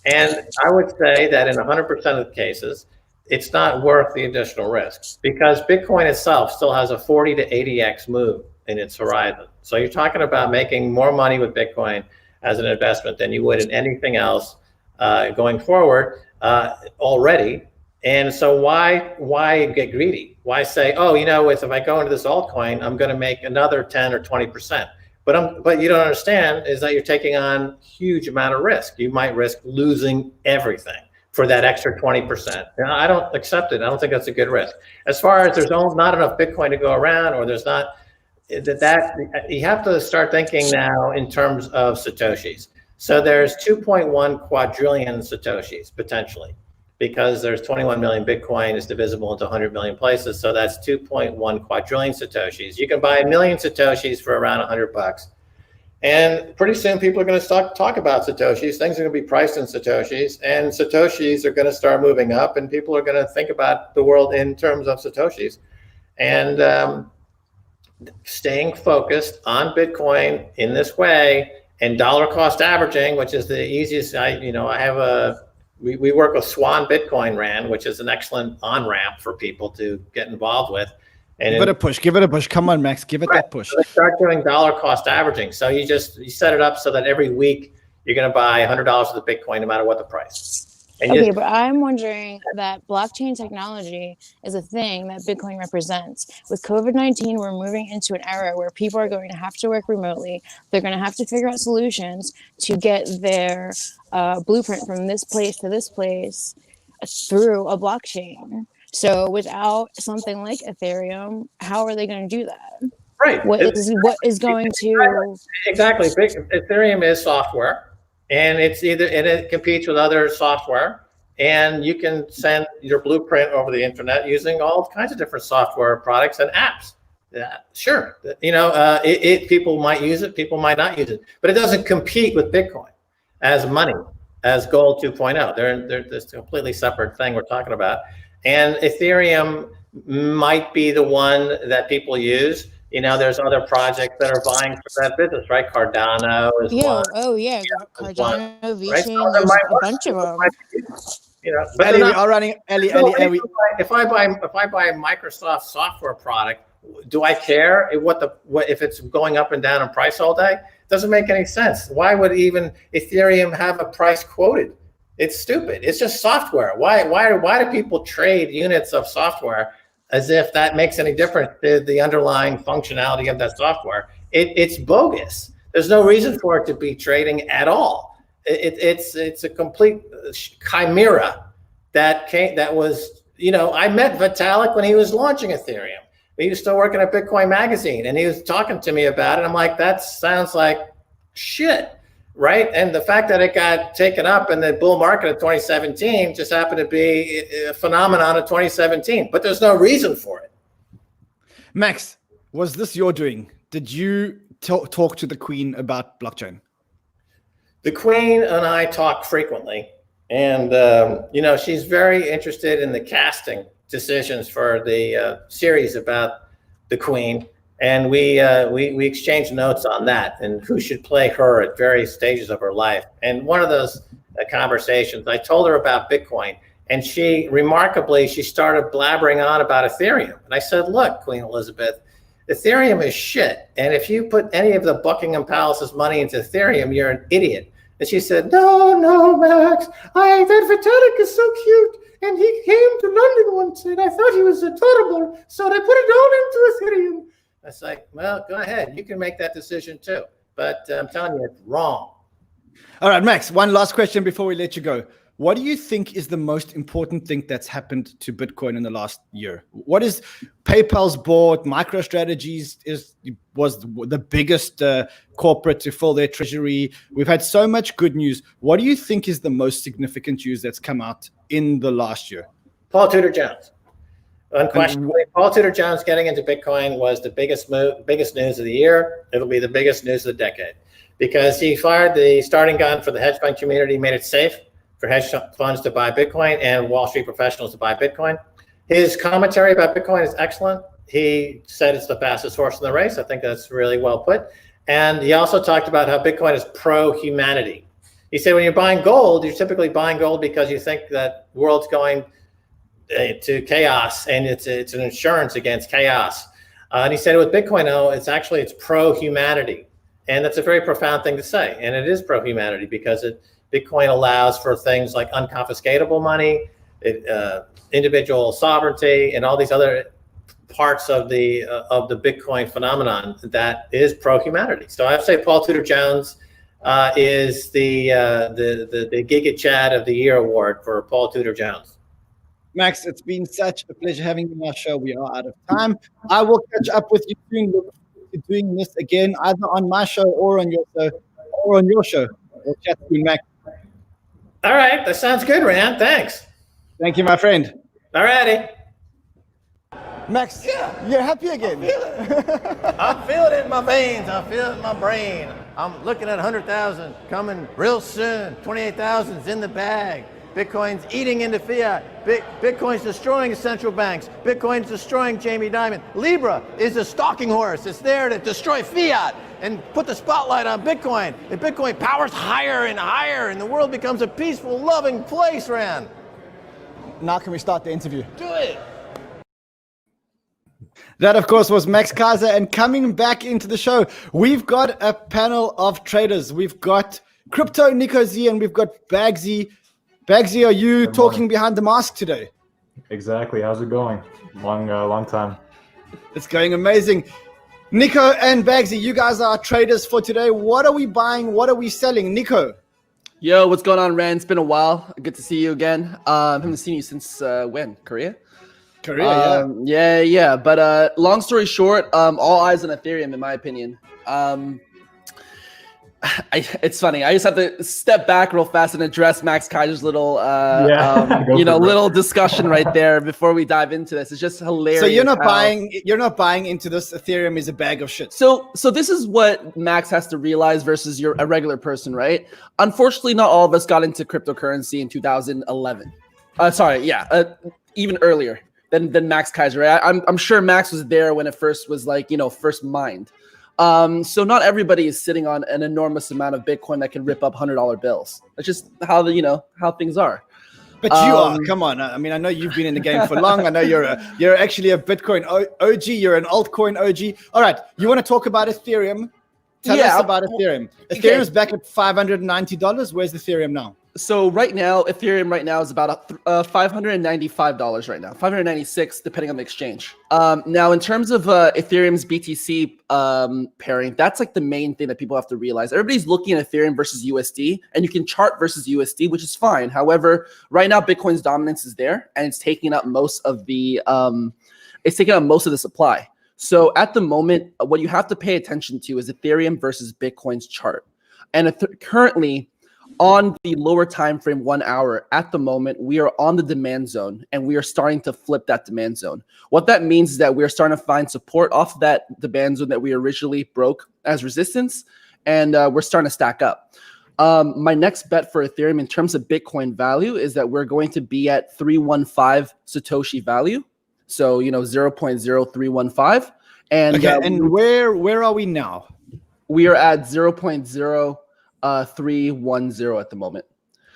And I would say that in 100% of the cases, it's not worth the additional risk, because Bitcoin itself still has a 40 to 80x move in its horizon. So you're talking about making more money with Bitcoin as an investment than you would in anything else going forward already. And so why get greedy? Why say, if I go into this altcoin, I'm going to make another 10 or 20%. But you don't understand is that you're taking on huge amount of risk. You might risk losing everything for that extra 20%. I don't accept it. I don't think that's a good risk. As far as there's not enough Bitcoin to go around, or there's not that you have to start thinking now in terms of Satoshis. So there's 2.1 quadrillion Satoshis potentially, because there's 21 million Bitcoin is divisible into 100 million places. So that's 2.1 quadrillion Satoshis. You can buy 1 million Satoshis for around $100. And pretty soon people are going to start talk about Satoshis. Things are going to be priced in Satoshis, and Satoshis are going to start moving up, and people are going to think about the world in terms of Satoshis. And staying focused on Bitcoin in this way, and dollar cost averaging, which is the easiest. I have a we work with Swan Bitcoin Rand, which is an excellent on-ramp for people to get involved with. And give it a push. Give it a push. Come on, Max. Give it that push. So they start doing dollar cost averaging. So you set it up so that every week you're going to buy $100 of the Bitcoin, no matter what the price. And okay, but I'm wondering that blockchain technology is a thing that Bitcoin represents. With COVID-19, we're moving into an era where people are going to have to work remotely. They're going to have to figure out solutions to get their blueprint from this place to this place through a blockchain. So without something like Ethereum, how are they going to do that? Right. What is going to... Exactly. Ethereum is software. And it competes with other software, and you can send your blueprint over the internet using all kinds of different software products and apps. Sure, people might use it, people might not use it, but it doesn't compete with Bitcoin as money, as gold 2.0. They're this completely separate thing we're talking about. And Ethereum might be the one that people use. There's other projects that are vying for that business, right? Cardano is one. Oh, yeah. Cardano, VeChain, right? there's a bunch of them. But Ellie, we are running. Ellie. If I buy a Microsoft software product, do I care if it's going up and down in price all day? It doesn't make any sense. Why would even Ethereum have a price quoted? It's stupid. It's just software. Why do people trade units of software as if that makes any difference to the underlying functionality of that software? It's bogus. There's no reason for it to be trading at all. It's a complete chimera that was, I met Vitalik when he was launching Ethereum. He was still working at Bitcoin Magazine, and he was talking to me about it. I'm like, that sounds like shit, right? And the fact that it got taken up in the bull market of 2017 just happened to be a phenomenon of 2017, but there's no reason for it. Max, was this your doing? Did you talk to the Queen about blockchain? The Queen and I talk frequently, and she's very interested in the casting decisions for the series about the Queen. And we exchanged notes on that and who should play her at various stages of her life. And one of those conversations, I told her about Bitcoin, and she started blabbering on about Ethereum. And I said, look, Queen Elizabeth, Ethereum is shit. And if you put any of the Buckingham Palace's money into Ethereum, you're an idiot. And she said, no, Max, that Vitalik is so cute. And he came to London once, and I thought he was adorable. So I put it all into Ethereum. I was like, well, go ahead. You can make that decision too. But I'm telling you, it's wrong. All right, Max, one last question before we let you go. What do you think is the most important thing that's happened to Bitcoin in the last year? What is PayPal's board, MicroStrategies was the biggest corporate to fill their treasury. We've had so much good news. What do you think is the most significant news that's come out in the last year? Paul Tudor Jones. Unquestionably, Paul Tudor Jones getting into Bitcoin was the biggest news of the year. It'll be the biggest news of the decade because he fired the starting gun for the hedge fund community, made it safe for hedge funds to buy Bitcoin and Wall Street professionals to buy Bitcoin. His commentary about Bitcoin is excellent. He said it's the fastest horse in the race. I think that's really well put. And he also talked about how Bitcoin is pro-humanity. He said when you're buying gold, you're typically buying gold because you think that the world's going to chaos, and it's an insurance against chaos. And he said with Bitcoin, it's pro-humanity, and that's a very profound thing to say. And it is pro-humanity because Bitcoin allows for things like unconfiscatable money, individual sovereignty, and all these other parts of the Bitcoin phenomenon that is pro-humanity. So I'd say Paul Tudor Jones is the Giga Chad of the Year award for Paul Tudor Jones. Max, it's been such a pleasure having you on our show. We are out of time. I will catch up with you soon. Look forward to doing this again, either on my show or on your show. We'll chat soon, Max. All right, that sounds good, Rand. Thanks. Thank you, my friend. All righty. Max, you're happy again. I'm feeling it in my veins. I feel it in my brain. I'm looking at 100,000 coming real soon. 28,000's in the bag. Bitcoin's eating into fiat. Bitcoin's destroying central banks. Bitcoin's destroying Jamie Dimon. Libra is a stalking horse. It's there to destroy fiat. and put the spotlight on Bitcoin. And Bitcoin powers higher and higher, and the world becomes a peaceful, loving place, Ran. Now can we start the interview? Do it. That, of course, was Max Keiser. And coming back into the show, we've got a panel of traders. We've got Crypto Nico Z and we've got Bagsy. Bagsy, are you talking behind the mask today? Exactly. How's it going? Long time. It's going amazing. Nico and Bagsy, you guys are our traders for today. What are we buying? What are we selling? Nico. Yo, what's going on, Ran? It's been a while. Good to see you again. Haven't seen you since when? Korea? Yeah. But long story short, all eyes on Ethereum, in my opinion. It's funny. I just have to step back real fast and address Max Keiser's little, little discussion right there before we dive into this. It's just hilarious. So you're not buying into this. Ethereum is a bag of shit. So this is what Max has to realize versus a regular person, right? Unfortunately, not all of us got into cryptocurrency in 2011. Even earlier than Max Keiser. Right? I'm sure Max was there when it first was first mined. So not everybody is sitting on an enormous amount of Bitcoin that can rip up $100 bills. That's just how how things are. But you are. Come on. I mean, I know you've been in the game for long. I know you're actually a Bitcoin OG. You're an altcoin OG. All right. You want to talk about Ethereum? Tell us about Ethereum. Ethereum's back at $590. Where's Ethereum now? So Ethereum right now is about $595 right now, $596 depending on the exchange. Now in terms of Ethereum's BTC pairing, that's like the main thing that people have to realize. Everybody's looking at Ethereum versus USD, and you can chart versus USD, which is fine. However, right now Bitcoin's dominance is there, and it's taking up most of the supply. So at the moment, what you have to pay attention to is Ethereum versus Bitcoin's chart, and currently, on the lower time frame, 1 hour, at the moment, we are on the demand zone and we are starting to flip that demand zone. What that means is that we are starting to find support off that demand zone that we originally broke as resistance, and we're starting to stack up. My next bet for Ethereum in terms of Bitcoin value is that we're going to be at 315 Satoshi value. So, 0.0315. And and where are we now? We are at 0.0310 at the moment.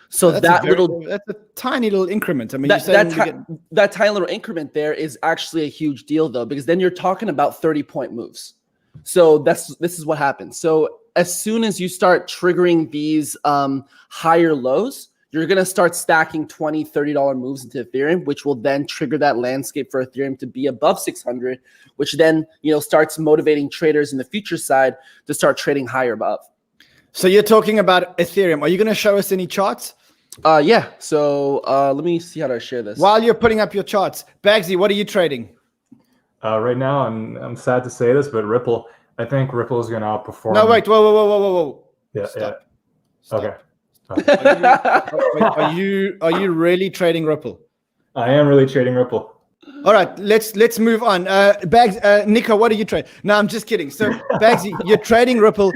So that's a tiny little increment. I mean, that tiny little increment there is actually a huge deal though, because then you're talking about 30-point moves. So this is what happens. So as soon as you start triggering these higher lows, you're going to start stacking $20, $30 moves into Ethereum, which will then trigger that landscape for Ethereum to be above 600, which then, starts motivating traders in the future side to start trading higher above. So you're talking about Ethereum. Are you going to show us any charts? Yeah. So let me see how to share this. While you're putting up your charts, Bagsy, what are you trading? Right now, I'm sad to say this, but Ripple. I think Ripple is going to outperform. No, wait, whoa. Yeah, Stop. Okay. Are you really trading Ripple? I am really trading Ripple. All right, let's move on. Nico, what are you trading? No, I'm just kidding. So Bagsy, you're trading Ripple.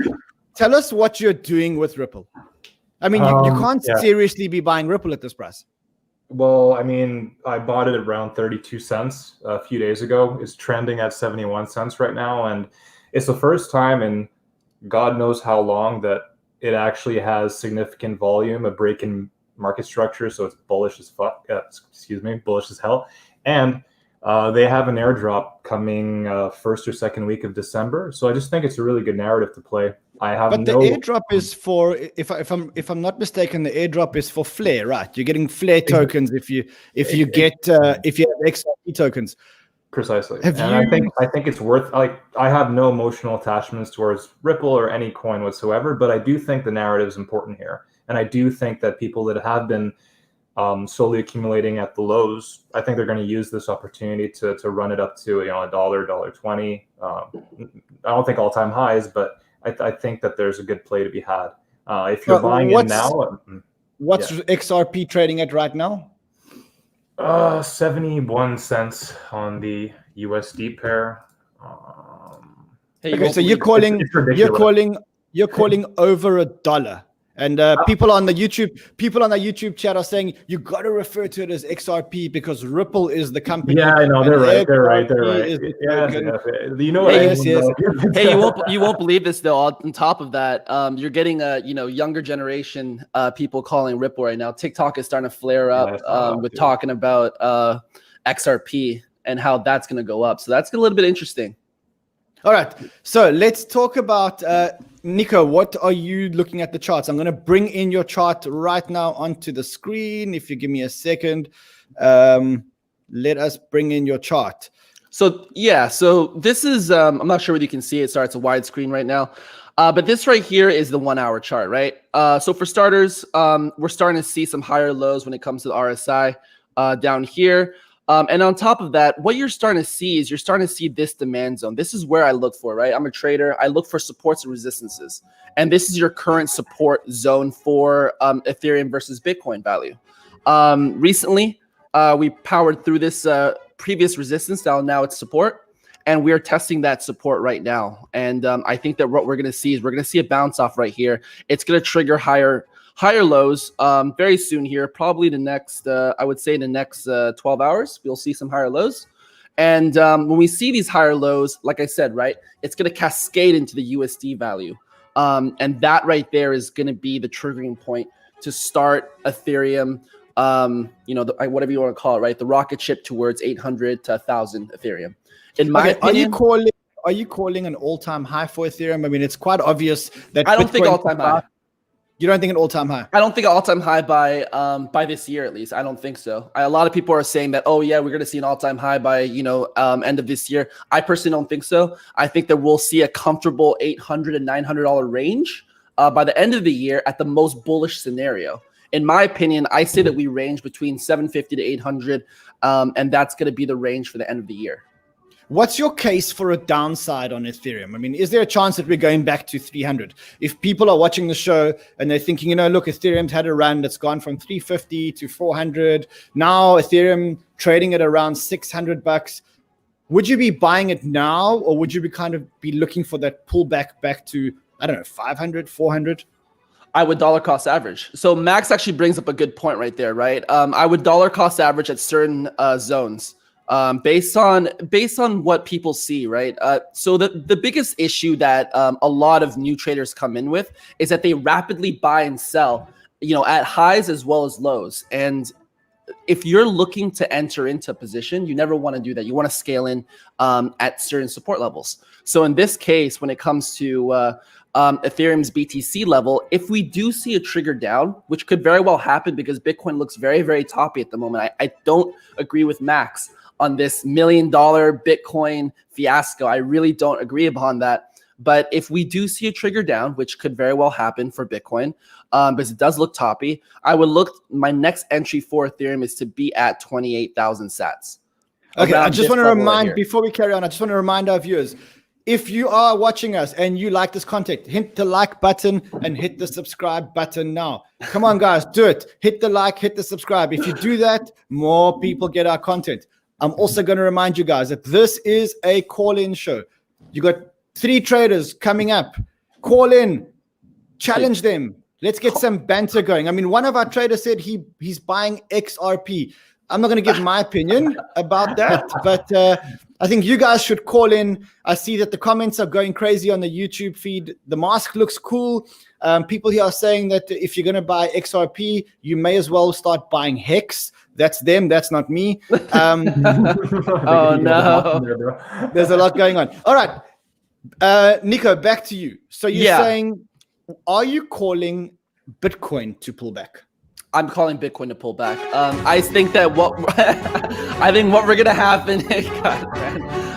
Tell us what you're doing with Ripple. I mean, you can't seriously be buying Ripple at this price. Well, I mean, I bought it at around 32 cents a few days ago. It's trending at 71 cents right now. And it's the first time in God knows how long that it actually has significant volume, a break in market structure. So it's bullish as fuck, bullish as hell. And they have an airdrop coming first or second week of December. So I just think it's a really good narrative to play. But the airdrop is for, if I'm not mistaken, the airdrop is for Flare, right? You're getting Flare tokens if you have XRP tokens. Precisely. I think it's worth, I have no emotional attachments towards Ripple or any coin whatsoever, but I do think the narrative is important here. And I do think that people that have been slowly accumulating at the lows, I think they're going to use this opportunity to run it up to $1, $1.20. I don't think all-time highs, but I think that there's a good play to be had. If you're buying it now. What's XRP trading at right now? 71 cents on the USD pair. Okay, so you're calling over $1, And people on the YouTube chat are saying you got to refer to it as XRP because Ripple is the company. Yeah, I know. They're right. They're right. Yes. You know what I mean? Hey, you won't believe this though. On top of that, you're getting younger generation people calling Ripple right now. TikTok is starting to flare up with talking about XRP and how that's going to go up. So that's a little bit interesting. All right. So let's talk about Nico. What are you looking at the charts? I'm going to bring in your chart right now onto the screen. If you give me a second, let us bring in your chart. So this is, I'm not sure whether you can see it. Sorry, it's a wide screen right now. But this right here is the 1 hour chart, right? So for starters, we're starting to see some higher lows when it comes to the RSI down here. And on top of that, what you're starting to see is this demand zone. This is where I look for, right? I'm a trader. I look for supports and resistances. And this is your current support zone for Ethereum versus Bitcoin value. Recently, we powered through this previous resistance. Now it's support. And we are testing that support right now. And I think that what we're going to see is a bounce off right here. It's going to trigger higher lows very soon here, probably the next, I would say in the next 12 hours, we'll see some higher lows. And when we see these higher lows, like I said, right, it's going to cascade into the USD value. And that right there is going to be the triggering point to start Ethereum, whatever you want to call it, right? The rocket ship towards 800 to 1,000 Ethereum. In my opinion, are you calling an all-time high for Ethereum? I mean, it's quite obvious that I don't think all-time high. You don't think an all-time high? I don't think an all-time high by this year at least. I don't think so. A lot of people are saying that, oh yeah, we're going to see an all-time high by end of this year. I personally don't think so. I think that we'll see a comfortable $800 and $900 range by the end of the year at the most bullish scenario. In my opinion, I say that we range between 750 to 800, and that's going to be the range for the end of the year. What's your case for a downside on Ethereum? I mean, is there a chance that we're going back to 300? If people are watching the show and they're thinking, look, Ethereum's had a run that's gone from 350 to 400. Now Ethereum trading at around $600. Would you be buying it now, or would you be looking for that pullback back to, I don't know, 500, 400? I would dollar cost average. So Max actually brings up a good point right there, right? I would dollar cost average at certain zones. Based on what people see, right? So the biggest issue that a lot of new traders come in with is that they rapidly buy and sell, at highs as well as lows. And if you're looking to enter into a position, you never want to do that. You want to scale in at certain support levels. So in this case, when it comes to Ethereum's BTC level, if we do see a trigger down, which could very well happen because Bitcoin looks very, very toppy at the moment. I don't agree with Max on this $1 million Bitcoin fiasco. I really don't agree upon that. But if we do see a trigger down, which could very well happen for Bitcoin, because it does look toppy, my next entry for Ethereum is to be at 28,000 sats. Okay, I just want to remind, before we carry on, I just want to remind our viewers, if you are watching us and you like this content, hit the like button and hit the subscribe button now. Come on, guys, do it. Hit the like, hit the subscribe. If you do that, more people get our content. I'm also going to remind you guys that this is a call-in show. You got 3 traders coming up. Call in, challenge them. Let's get some banter going. I mean, one of our traders said he's buying XRP. I'm not going to give my opinion about that, but I think you guys should call in. I see that the comments are going crazy on the YouTube feed. The mask looks cool. People here are saying that if you're going to buy XRP, you may as well start buying Hex. That's them. That's not me. Oh, no. There's a lot going on. All right. Nico, back to you. So you're saying, are you calling Bitcoin to pull back? I'm calling Bitcoin to pull back. I think that what we're gonna happen.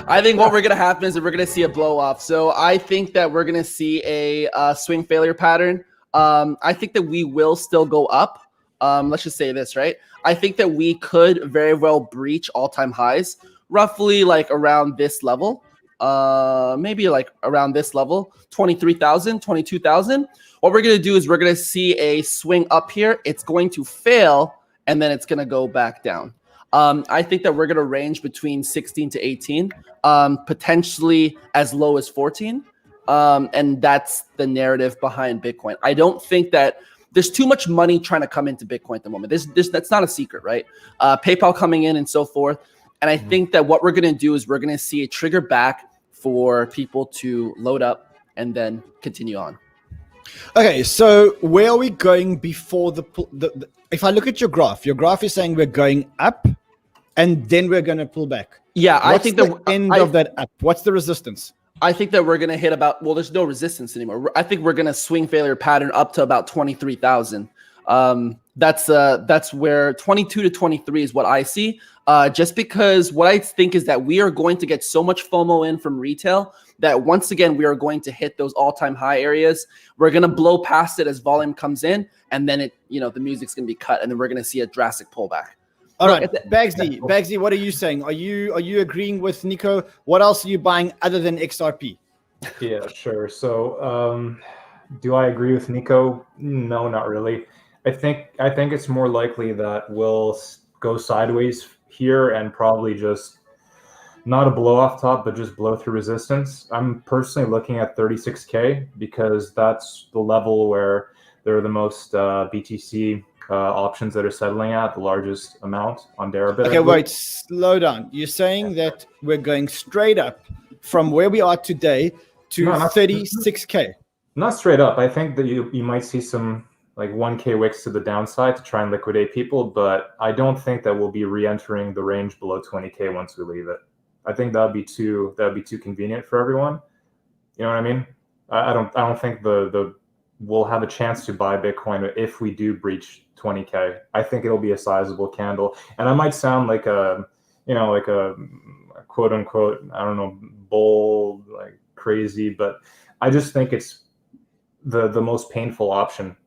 I think what we're gonna happen is that we're gonna see a blow off. So I think that we're gonna see a swing failure pattern. I think that we will still go up. Let's just say this, right? I think that we could very well breach all-time highs, roughly like around this level. Maybe like around this level, 23,000, 22,000. What we're going to do is we're going to see a swing up here. It's going to fail, and then it's going to go back down. I think that we're going to range between 16 to 18, potentially as low as 14. And that's the narrative behind Bitcoin. I don't think that there's too much money trying to come into Bitcoin at the moment. That's not a secret, right? PayPal coming in and so forth. And I think that what we're going to do is we're going to see a trigger back for people to load up and then continue on. Okay, so where are we going before the if I look at your graph is saying we're going up and then we're going to pull back. Yeah, I think the end of that up. What's the resistance? I think that we're going to hit about, well, there's no resistance anymore. I think we're going to swing failure pattern up to about 23,000. That's where 22 to 23 is what I see. Just because what I think is that we are going to get so much FOMO in from retail that once again, we are going to hit those all-time high areas. We're going to blow past it as volume comes in, and then the music's going to be cut, and then we're going to see a drastic pullback. All right, Bagsy, what are you saying? Are you agreeing with Nico? What else are you buying other than XRP? Yeah, sure. So, do I agree with Nico? No, not really. I think it's more likely that we'll go sideways here and probably just not a blow off top, but just blow through resistance. I'm personally looking at 36K because that's the level where there are the most BTC options that are settling at the largest amount on Deribit. Okay, wait, slow down. You're saying that we're going straight up from where we are today to 36K? Not straight up. I think that you might see some like 1K wicks to the downside to try and liquidate people, but I don't think that we'll be re-entering the range below 20K once we leave it. I think that'd be too convenient for everyone. You know what I mean? I don't think we'll have a chance to buy Bitcoin if we do breach 20K. I think it'll be a sizable candle, and I might sound like a quote unquote, I don't know, bull, like crazy, but I just think it's the most painful option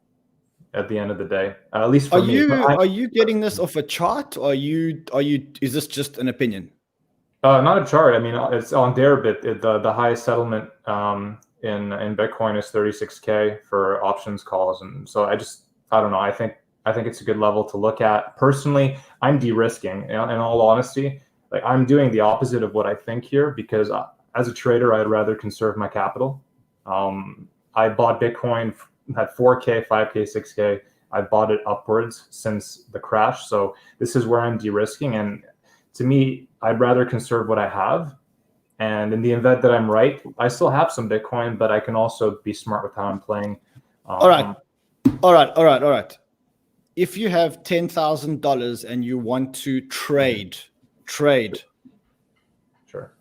at the end of the day, at least for me. Are you getting this off a chart, or is this just an opinion? Not a chart. I mean, it's on Deribit. The highest settlement in Bitcoin is 36K for options calls, and so I don't know. I think it's a good level to look at. Personally, I'm de-risking. In all honesty, like I'm doing the opposite of what I think here because as a trader, I'd rather conserve my capital. I bought Bitcoin at 4K, 5K, 6K. I bought it upwards since the crash, so this is where I'm de-risking. And to me, I'd rather conserve what I have. And in the event that I'm right, I still have some Bitcoin, but I can also be smart with how I'm playing. All right. If you have $10,000 and you want to trade, sure.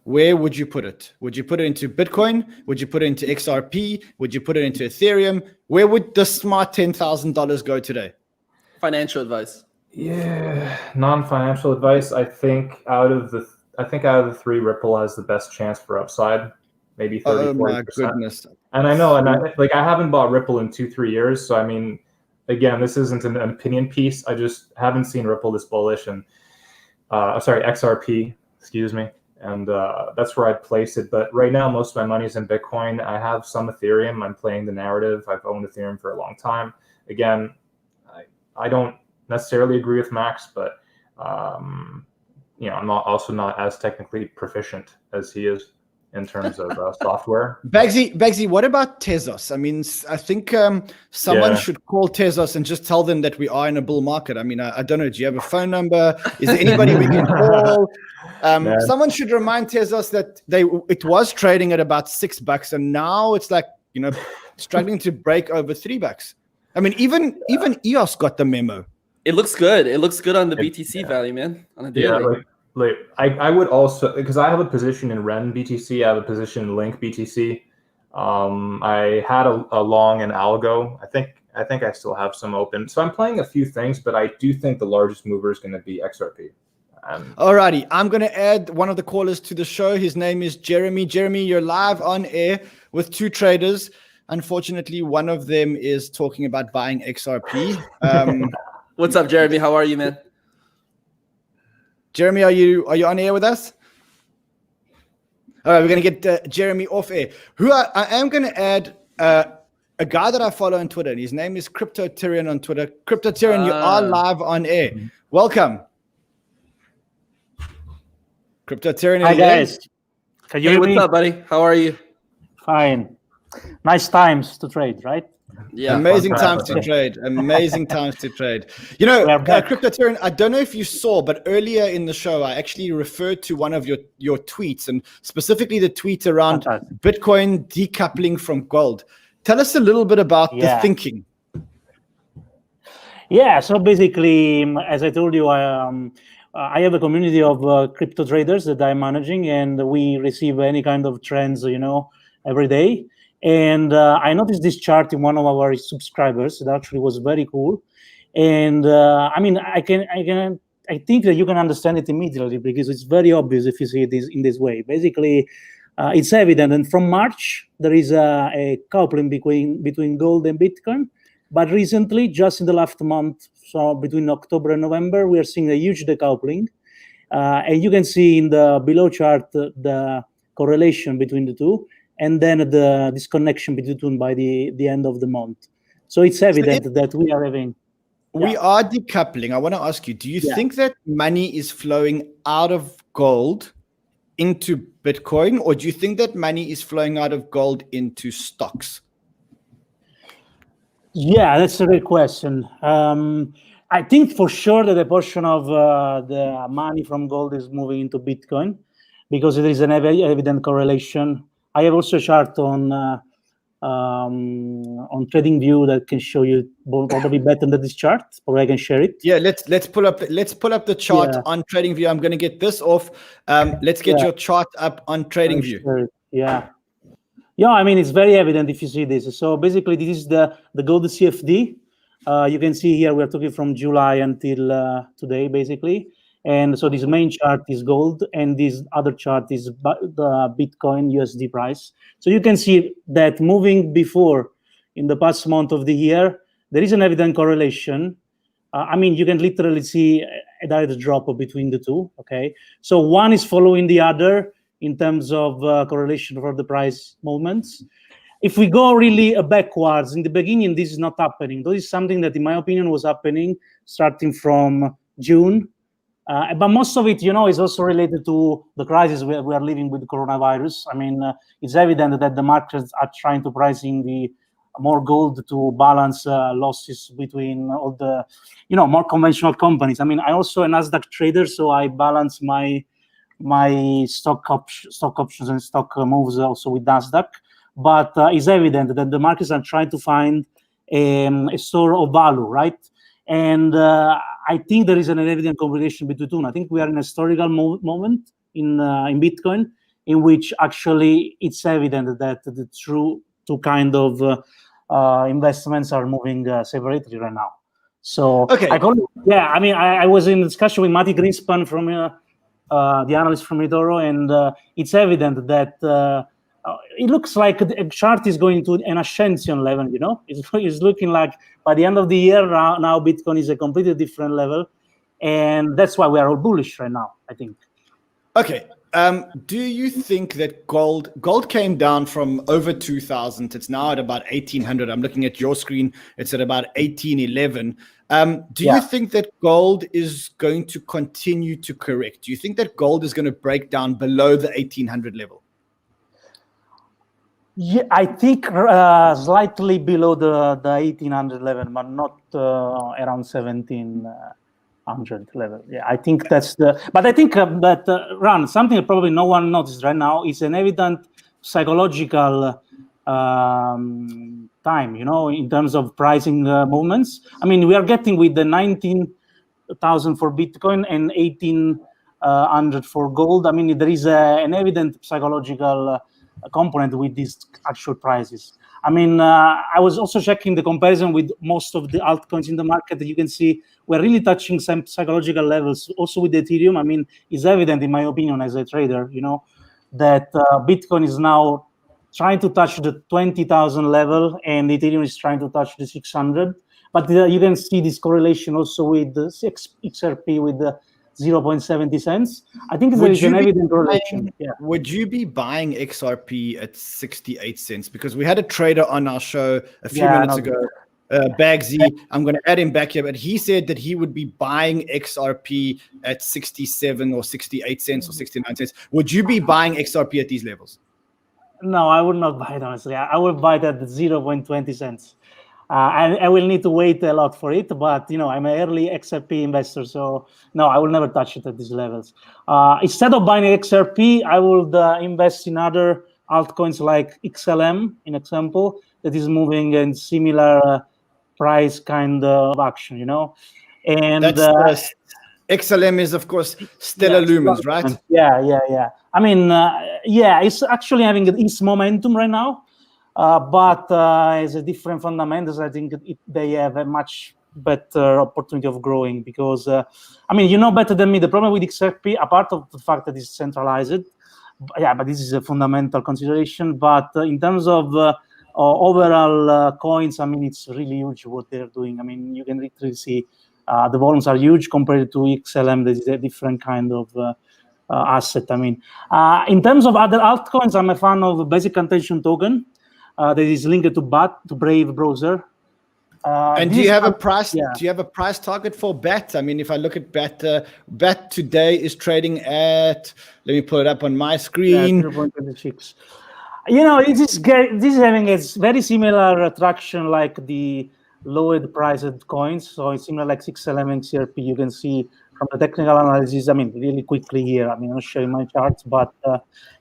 Where would you put it? Would you put it into Bitcoin? Would you put it into XRP? Would you put it into Ethereum? Where would the smart $10,000 go today? Financial advice. Yeah, non-financial advice. I think out of the three, Ripple has the best chance for upside, maybe 30, 40%. Oh my goodness! And I know, and I haven't bought Ripple in 2-3 years, so I mean, again, this isn't an opinion piece. I just haven't seen Ripple this bullish, and XRP, excuse me, and that's where I'd place it. But right now, most of my money is in Bitcoin. I have some Ethereum. I'm playing the narrative. I've owned Ethereum for a long time. Again, I don't necessarily agree with Max, but I'm also not as technically proficient as he is in terms of software. Bagsy, what about Tezos? I mean, I think someone should call Tezos and just tell them that we are in a bull market. I mean, I don't know. Do you have a phone number? Is there anybody we can call? Someone should remind Tezos that it was trading at about $6, and now it's like struggling to break over $3. I mean, even EOS got the memo. It looks good. It looks good on the BTC value, man. On a daily. Yeah, I would also, because I have a position in Ren BTC, I have a position in Link BTC. I had a long in Algo. I think I still have some open. So I'm playing a few things, but I do think the largest mover is going to be XRP. Alrighty, I'm going to add one of the callers to the show. His name is Jeremy. Jeremy, you're live on air with two traders. Unfortunately, one of them is talking about buying XRP. What's up, Jeremy? How are you, man? Jeremy, are you on air with us? All right, we're going to get Jeremy off air. I am going to add a guy that I follow on Twitter, and his name is Crypto Tyrion on Twitter. Crypto Tyrion, you are live on air. Welcome. Crypto Tyrion. Hi, guys. Can you hear me? What's up, buddy? How are you? Fine. Nice times to trade, right? Yeah. Amazing times to trade. Amazing times to trade. You know, Cryptotarian, I don't know if you saw, but earlier in the show, I actually referred to one of your tweets, and specifically the tweet around Bitcoin decoupling from gold. Tell us a little bit about the thinking. Yeah, so basically, as I told you, I have a community of crypto traders that I'm managing, and we receive any kind of trends, every day. And I noticed this chart in one of our subscribers. It actually was very cool. And I think that you can understand it immediately because it's very obvious if you see it in this way. Basically, it's evident. And from March, there is a coupling between gold and Bitcoin. But recently, just in the last month, so between October and November, we are seeing a huge decoupling. And you can see in the below chart the correlation between the two, and then the disconnection between by the end of the month. So it's evident that we are having... We are decoupling. I want to ask you, do you think that money is flowing out of gold into Bitcoin, or do you think that money is flowing out of gold into stocks? Yeah, that's a great question. I think for sure that a portion of the money from gold is moving into Bitcoin because there is an evident correlation. I have also a chart on TradingView that can show you probably better than this chart, or I can share it. Yeah, let's pull up the chart on TradingView. I'm going to get this off. Let's get your chart up on TradingView. Yeah, I mean, it's very evident if you see this. So basically, this is the gold CFD. You can see here we're talking from July until today, basically. And so this main chart is gold, and this other chart is the Bitcoin USD price. So you can see that moving before in the past month of the year, there is an evident correlation. I mean, you can literally see a direct drop between the two, okay? So one is following the other in terms of correlation for the price movements. If we go really backwards, in the beginning, this is not happening. This is something that, in my opinion, was happening starting from June. But most of it, is also related to the crisis we are living with coronavirus. I mean, it's evident that the markets are trying to price in the more gold to balance losses between all the, more conventional companies. I mean, I also a Nasdaq trader, so I balance my stock options and stock moves also with Nasdaq. But it's evident that the markets are trying to find a store of value, right? And I think there is an evident correlation between the two. I think we are in a historical moment in Bitcoin in which actually it's evident that the two kind of investments are moving separately right now. So I was in discussion with Mati Greenspan from the analyst from eToro, and it's evident that it looks like the chart is going to an ascension level, It's looking like by the end of the year, now Bitcoin is a completely different level. And that's why we are all bullish right now, I think. Okay. Do you think that gold came down from over 2,000? It's now at about 1,800. I'm looking at your screen. It's at about 1,811. Do you think that gold is going to continue to correct? Do you think that gold is going to break down below the 1,800 level? Yeah, I think slightly below the 1,800 level, but not around 1,700 level. Yeah, I think that's but I think that Ron, something that probably no one noticed right now is an evident psychological time, in terms of pricing movements. I mean, we are getting with the 19,000 for Bitcoin and 1,800 for gold. I mean, there is an evident psychological component with these actual prices. I mean, I was also checking the comparison with most of the altcoins in the market. You can see we're really touching some psychological levels. Also with Ethereum, I mean, it's evident in my opinion as a trader, that Bitcoin is now trying to touch the 20,000 level, and Ethereum is trying to touch the 600. But you can see this correlation also with the XRP with the 0.70 cents. I think there is an evident correlation. Would you be buying XRP at 68 cents? Because we had a trader on our show a few minutes ago, Bagsy. I'm going to add him back here, but he said that he would be buying XRP at 67 or 68 cents or 69 cents. Would you be buying XRP at these levels? No, I would not buy it, honestly. I will buy it at 0.20 cents. I will need to wait a lot for it, but I'm an early XRP investor, so no, I will never touch it at these levels. Instead of buying XRP, I would invest in other altcoins like XLM, in example, that is moving in similar price kind of action, And That's XLM is, of course, Stellar Lumens, right? Yeah. I mean, it's actually having its momentum right now. But as a different fundamentals, I think they have a much better opportunity of growing because, better than me, the problem with XRP, apart of the fact that it's centralized, but this is a fundamental consideration. But in terms of overall coins, it's really huge what they're doing. You can literally see the volumes are huge compared to XLM. That is a different kind of asset. In terms of other altcoins, I'm a fan of Basic Attention Token. That is linked to Brave browser. And do you have a price? Yeah. Do you have a price target for BAT? If I look at BAT, BAT today is trading at. Let me pull it up on my screen. 0.26. This is having a very similar attraction like the lowered priced coins. So it's similar like 611 XRP. You can see from the technical analysis. Really quickly here. I'm not showing my charts, but.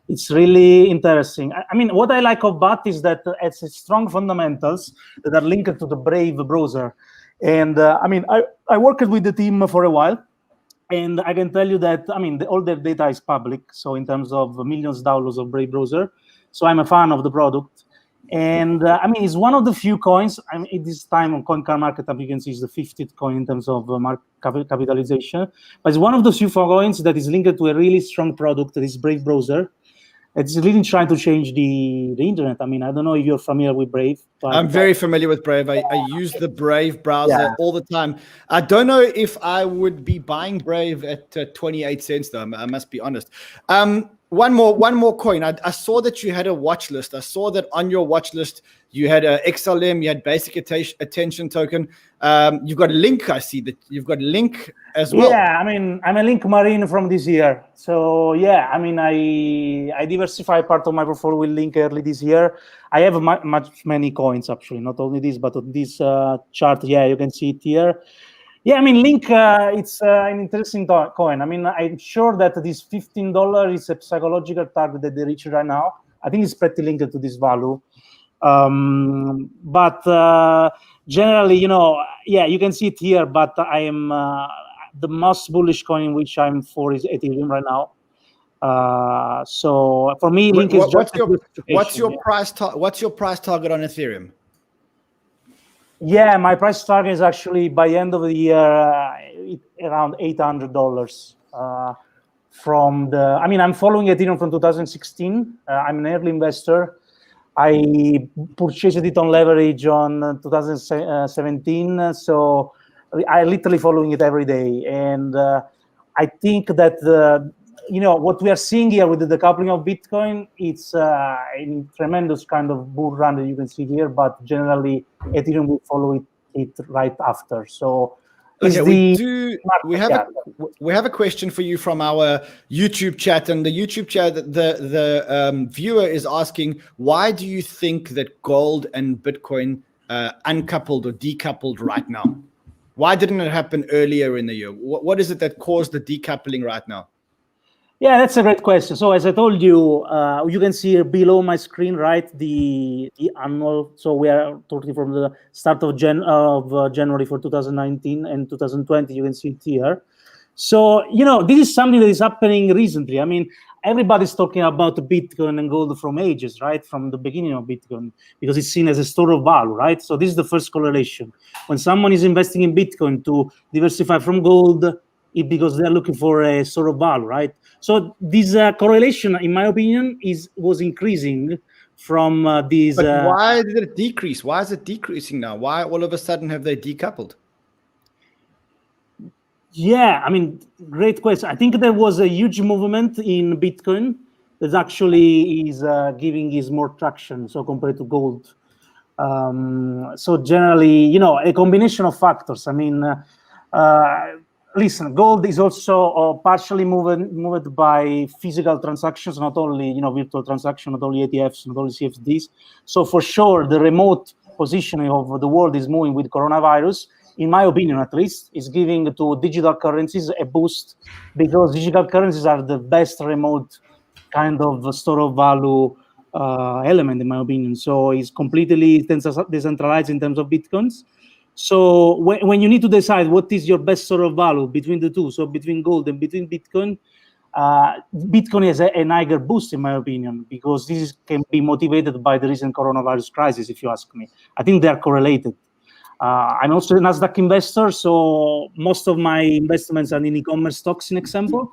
It's really interesting. What I like of BAT is that it's strong fundamentals that are linked to the Brave browser. And I worked with the team for a while, and I can tell you that all their data is public. So in terms of millions of downloads of Brave browser, so I'm a fan of the product. And it's one of the few coins. At this time on CoinCarMarket, you can see it's the 50th coin in terms of market capitalization. But it's one of the few coins that is linked to a really strong product, that is Brave browser. It's really trying to change the internet. I don't know if you're familiar with Brave. But I'm very familiar with Brave. I use the Brave browser all the time. I don't know if I would be buying Brave at 28 cents, though. I must be honest. One more coin. I saw that you had a watch list. I saw that on your watch list you had a XLM, you had Basic Attention Token. You've got a Link. I see that you've got a Link as well. Yeah, I'm a Link Marine from this year. So yeah, I diversify part of my portfolio with Link early this year. I have many coins actually, not only this, but on this chart, you can see it here. Yeah, Link, it's an interesting coin. I'm sure that this $15 is a psychological target that they reach right now. I think it's pretty linked to this value. But generally, you can see it here, but I am the most bullish coin in which I'm for is Ethereum right now. So for me, Link is what's your price target on Ethereum? Yeah, my price target is actually by end of the year around $800. I'm following Ethereum from 2016. I'm an early investor. I purchased it on leverage on 2017. So I literally following it every day. And I think that what we are seeing here with the decoupling of Bitcoin, it's a tremendous kind of bull run that you can see here, but generally Ethereum will follow it right after. So okay, we have a question for you from our YouTube chat, and the YouTube chat, the viewer is asking, why do you think that gold and Bitcoin uncoupled or decoupled right now? Why didn't it happen earlier in the year? What is it that caused the decoupling right now? Yeah, that's a great question. So as I told you, you can see below my screen, right, the annual. So we are talking from the start of January for 2019 and 2020. You can see it here. So, this is something that is happening recently. Everybody's talking about Bitcoin and gold from ages, right, from the beginning of Bitcoin, because it's seen as a store of value, right? So this is the first correlation. When someone is investing in Bitcoin to diversify from gold, because they're looking for a store of value, right? So this correlation, in my opinion, was increasing from these. But why did it decrease? Why is it decreasing now? Why all of a sudden have they decoupled? Yeah, great question. I think there was a huge movement in Bitcoin that actually is giving is more traction, so compared to gold. So generally, a combination of factors. listen, gold is also partially moved by physical transactions, not only virtual transactions, not only ETFs, not only CFDs. So for sure, the remote positioning of the world is moving with coronavirus. In my opinion, at least, is giving to digital currencies a boost, because digital currencies are the best remote kind of store of value element, in my opinion. So it's completely decentralized in terms of Bitcoins. So when you need to decide what is your best store of value between the two, so between gold and between Bitcoin, Bitcoin has an higher boost, in my opinion, because this can be motivated by the recent coronavirus crisis, if you ask me. I think they are correlated. I'm also a Nasdaq investor, so most of my investments are in e-commerce stocks, in example.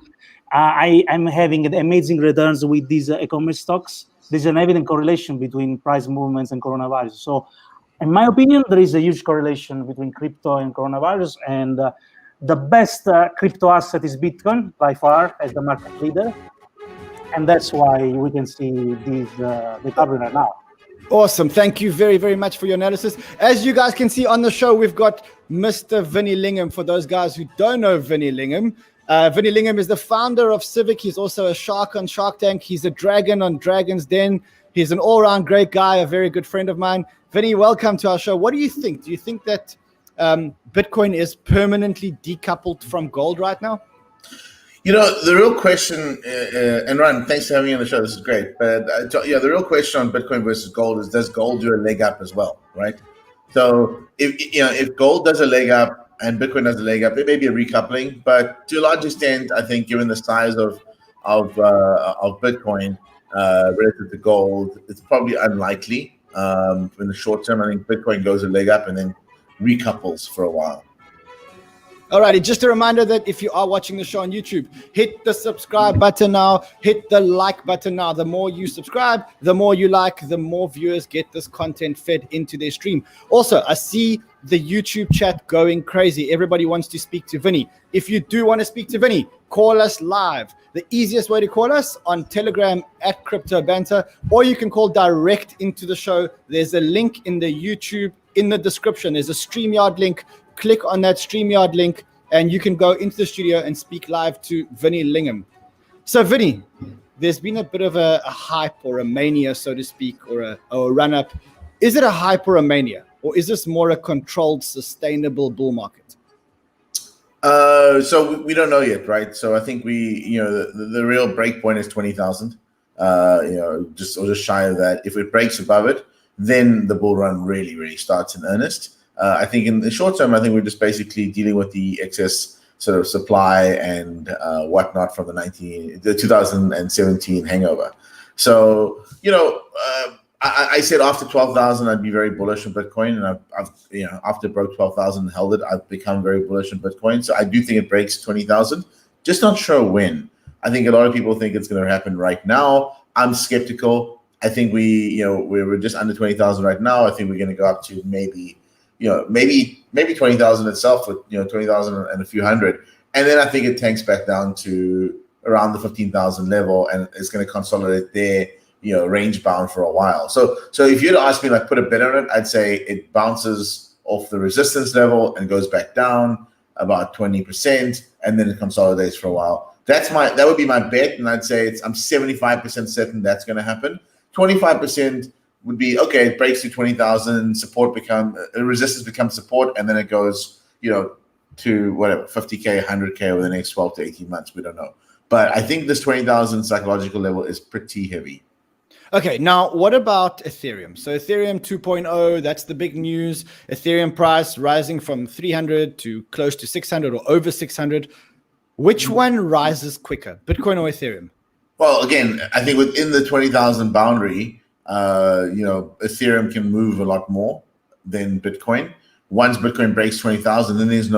I'm having amazing returns with these e-commerce stocks. There's an evident correlation between price movements and coronavirus. So in my opinion, there is a huge correlation between crypto and coronavirus, and the best crypto asset is Bitcoin by far as the market leader, and that's why we can see these recovery right now. Awesome. Thank you very, very much for your analysis. As you guys can see on the show, we've got Mr. Vinny Lingham. For those guys who don't know Vinny Lingham, Vinny Lingham is the founder of Civic. He's also a shark on Shark Tank. He's a dragon on Dragon's Den. He's an all-around great guy, a very good friend of mine. Vinny, welcome to our show. What do you think? Do you think that Bitcoin is permanently decoupled from gold right now? The real question, and Ryan, thanks for having me on the show. This is great. But the real question on Bitcoin versus gold is, does gold do a leg up as well, right? So if gold does a leg up and Bitcoin does a leg up, there may be a recoupling. But to a large extent, I think given the size of Bitcoin relative to gold, it's probably unlikely. In the short term, I think Bitcoin goes a leg up and then recouples for a while. Alrighty, just a reminder that if you are watching the show on YouTube, hit the subscribe button now, hit the like button now. The more you subscribe, the more you like, the more viewers get this content fed into their stream. Also, I see the YouTube chat going crazy. Everybody wants to speak to Vinny. If you do want to speak to Vinny, call us live. The easiest way to call us on Telegram at Crypto Banter, or you can call direct into the show. There's a link in the YouTube in the description. There's a StreamYard link. Click on that StreamYard link and you can go into the studio and speak live to Vinny Lingham. So Vinny, there's been a bit of a hype or a mania, so to speak, or a run-up. Is it a hype or a mania? Or is this more a controlled, sustainable bull market? So we don't know yet, right? So I think the real break point is 20,000. Just shy of that. If it breaks above it, then the bull run really, really starts in earnest. I think in the short term, I think we're just basically dealing with the excess sort of supply and whatnot from the 2017 hangover. So, I said after 12,000, I'd be very bullish on Bitcoin, and I've after it broke 12,000 and held it, I've become very bullish on Bitcoin. So I do think it breaks 20,000. Just not sure when. I think a lot of people think it's going to happen right now. I'm skeptical. I think we're just under 20,000 right now. I think we're going to go up to maybe 20,000 itself, with 20,000 and a few hundred, and then I think it tanks back down to around the 15,000 level, and it's going to consolidate there, range bound for a while. So if you'd ask me, like, put a bet on it, I'd say it bounces off the resistance level and goes back down about 20%, and then it consolidates for a while. That would be my bet, and I'd say I'm 75% certain that's going to happen. 25% would be, okay, it breaks to 20,000, resistance becomes support, and then it goes, to whatever, 50K, 100K over the next 12 to 18 months. We don't know. But I think this 20,000 psychological level is pretty heavy. Okay, now what about Ethereum? So Ethereum 2.0, that's the big news. Ethereum price rising from 300 to close to 600 or over 600. Which one rises quicker, Bitcoin or Ethereum? Well, again, I think within the 20,000 boundary, Ethereum can move a lot more than Bitcoin. Once Bitcoin breaks 20,000, then there's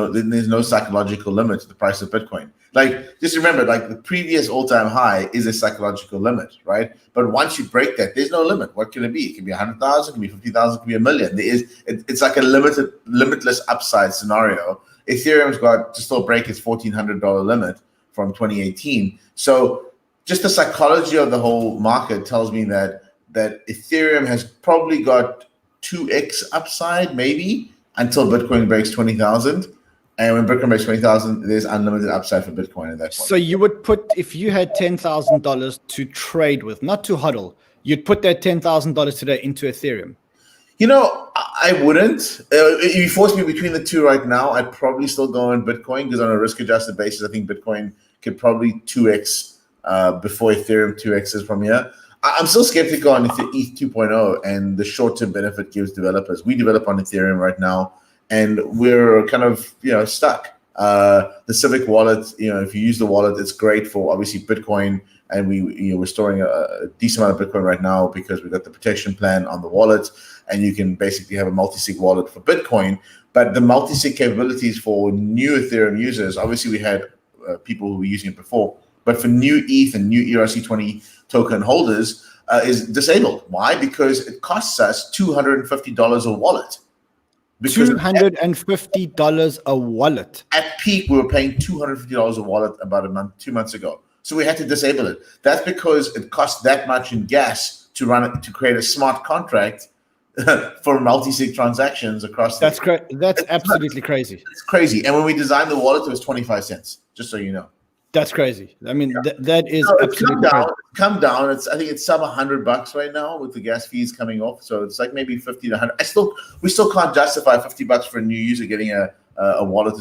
no psychological limit to the price of Bitcoin. Like, just remember, like, the previous all-time high is a psychological limit, right? But once you break that, there's no limit. What can it be? It can be 100,000, it can be 50,000, it can be 1 million. It's like a limitless upside scenario. Ethereum's got to still break its $1,400 limit from 2018. So just the psychology of the whole market tells me that Ethereum has probably got 2x upside, maybe, until Bitcoin breaks 20,000. And when Bitcoin breaks 20,000, there's unlimited upside for Bitcoin at that point. So you would put, if you had $10,000 to trade with, not to hodl, you'd put that $10,000 today into Ethereum. You know, I wouldn't. If you force me between the two right now, I'd probably still go in Bitcoin, because on a risk-adjusted basis, I think Bitcoin could probably 2x before Ethereum 2x's from here. I'm still skeptical on ETH 2.0 and the short-term benefit gives developers. We develop on Ethereum right now, and we're kind of stuck. The Civic wallet, if you use the wallet, it's great for obviously Bitcoin, and we're storing a decent amount of Bitcoin right now because we've got the protection plan on the wallet, and you can basically have a multi-sig wallet for Bitcoin. But the multi-sig capabilities for new Ethereum users, obviously we had people who were using it before, but for new ETH and new ERC20 token holders is disabled. Why? Because it costs us $250 a wallet. Because $250 a wallet. At peak, we were paying $250 a wallet about 2 months ago. So we had to disable it. That's because it costs that much in gas to run it, to create a smart contract for multi-sig transactions across. That's absolutely crazy. It's crazy. And when we designed the wallet, it was 25 cents, just so you know. That's crazy. I mean, that is absolutely crazy. Come down. I think it's sub $100 right now with the gas fees coming off. So it's like maybe 50 to 100. We still can't justify $50 for a new user getting a wallet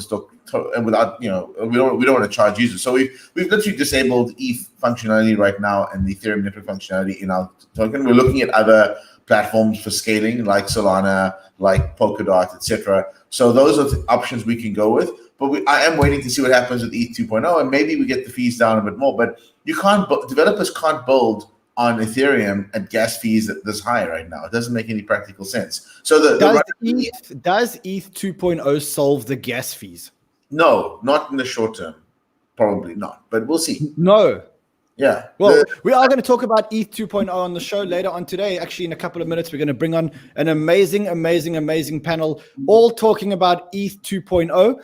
and without we don't want to charge users. So we've literally disabled ETH functionality right now and the Ethereum network functionality in our token. We're looking at other platforms for scaling like Solana, like Polkadot, etc. So those are the options we can go with. But I am waiting to see what happens with ETH 2.0, and maybe we get the fees down a bit more. But developers can't build on Ethereum at gas fees this high right now. It doesn't make any practical sense. So does ETH 2.0 solve the gas fees? No, not in the short term. Probably not, but we'll see. No. Yeah. Well, we are going to talk about ETH 2.0 on the show later on today. Actually, in a couple of minutes, we're going to bring on an amazing panel, all talking about ETH 2.0.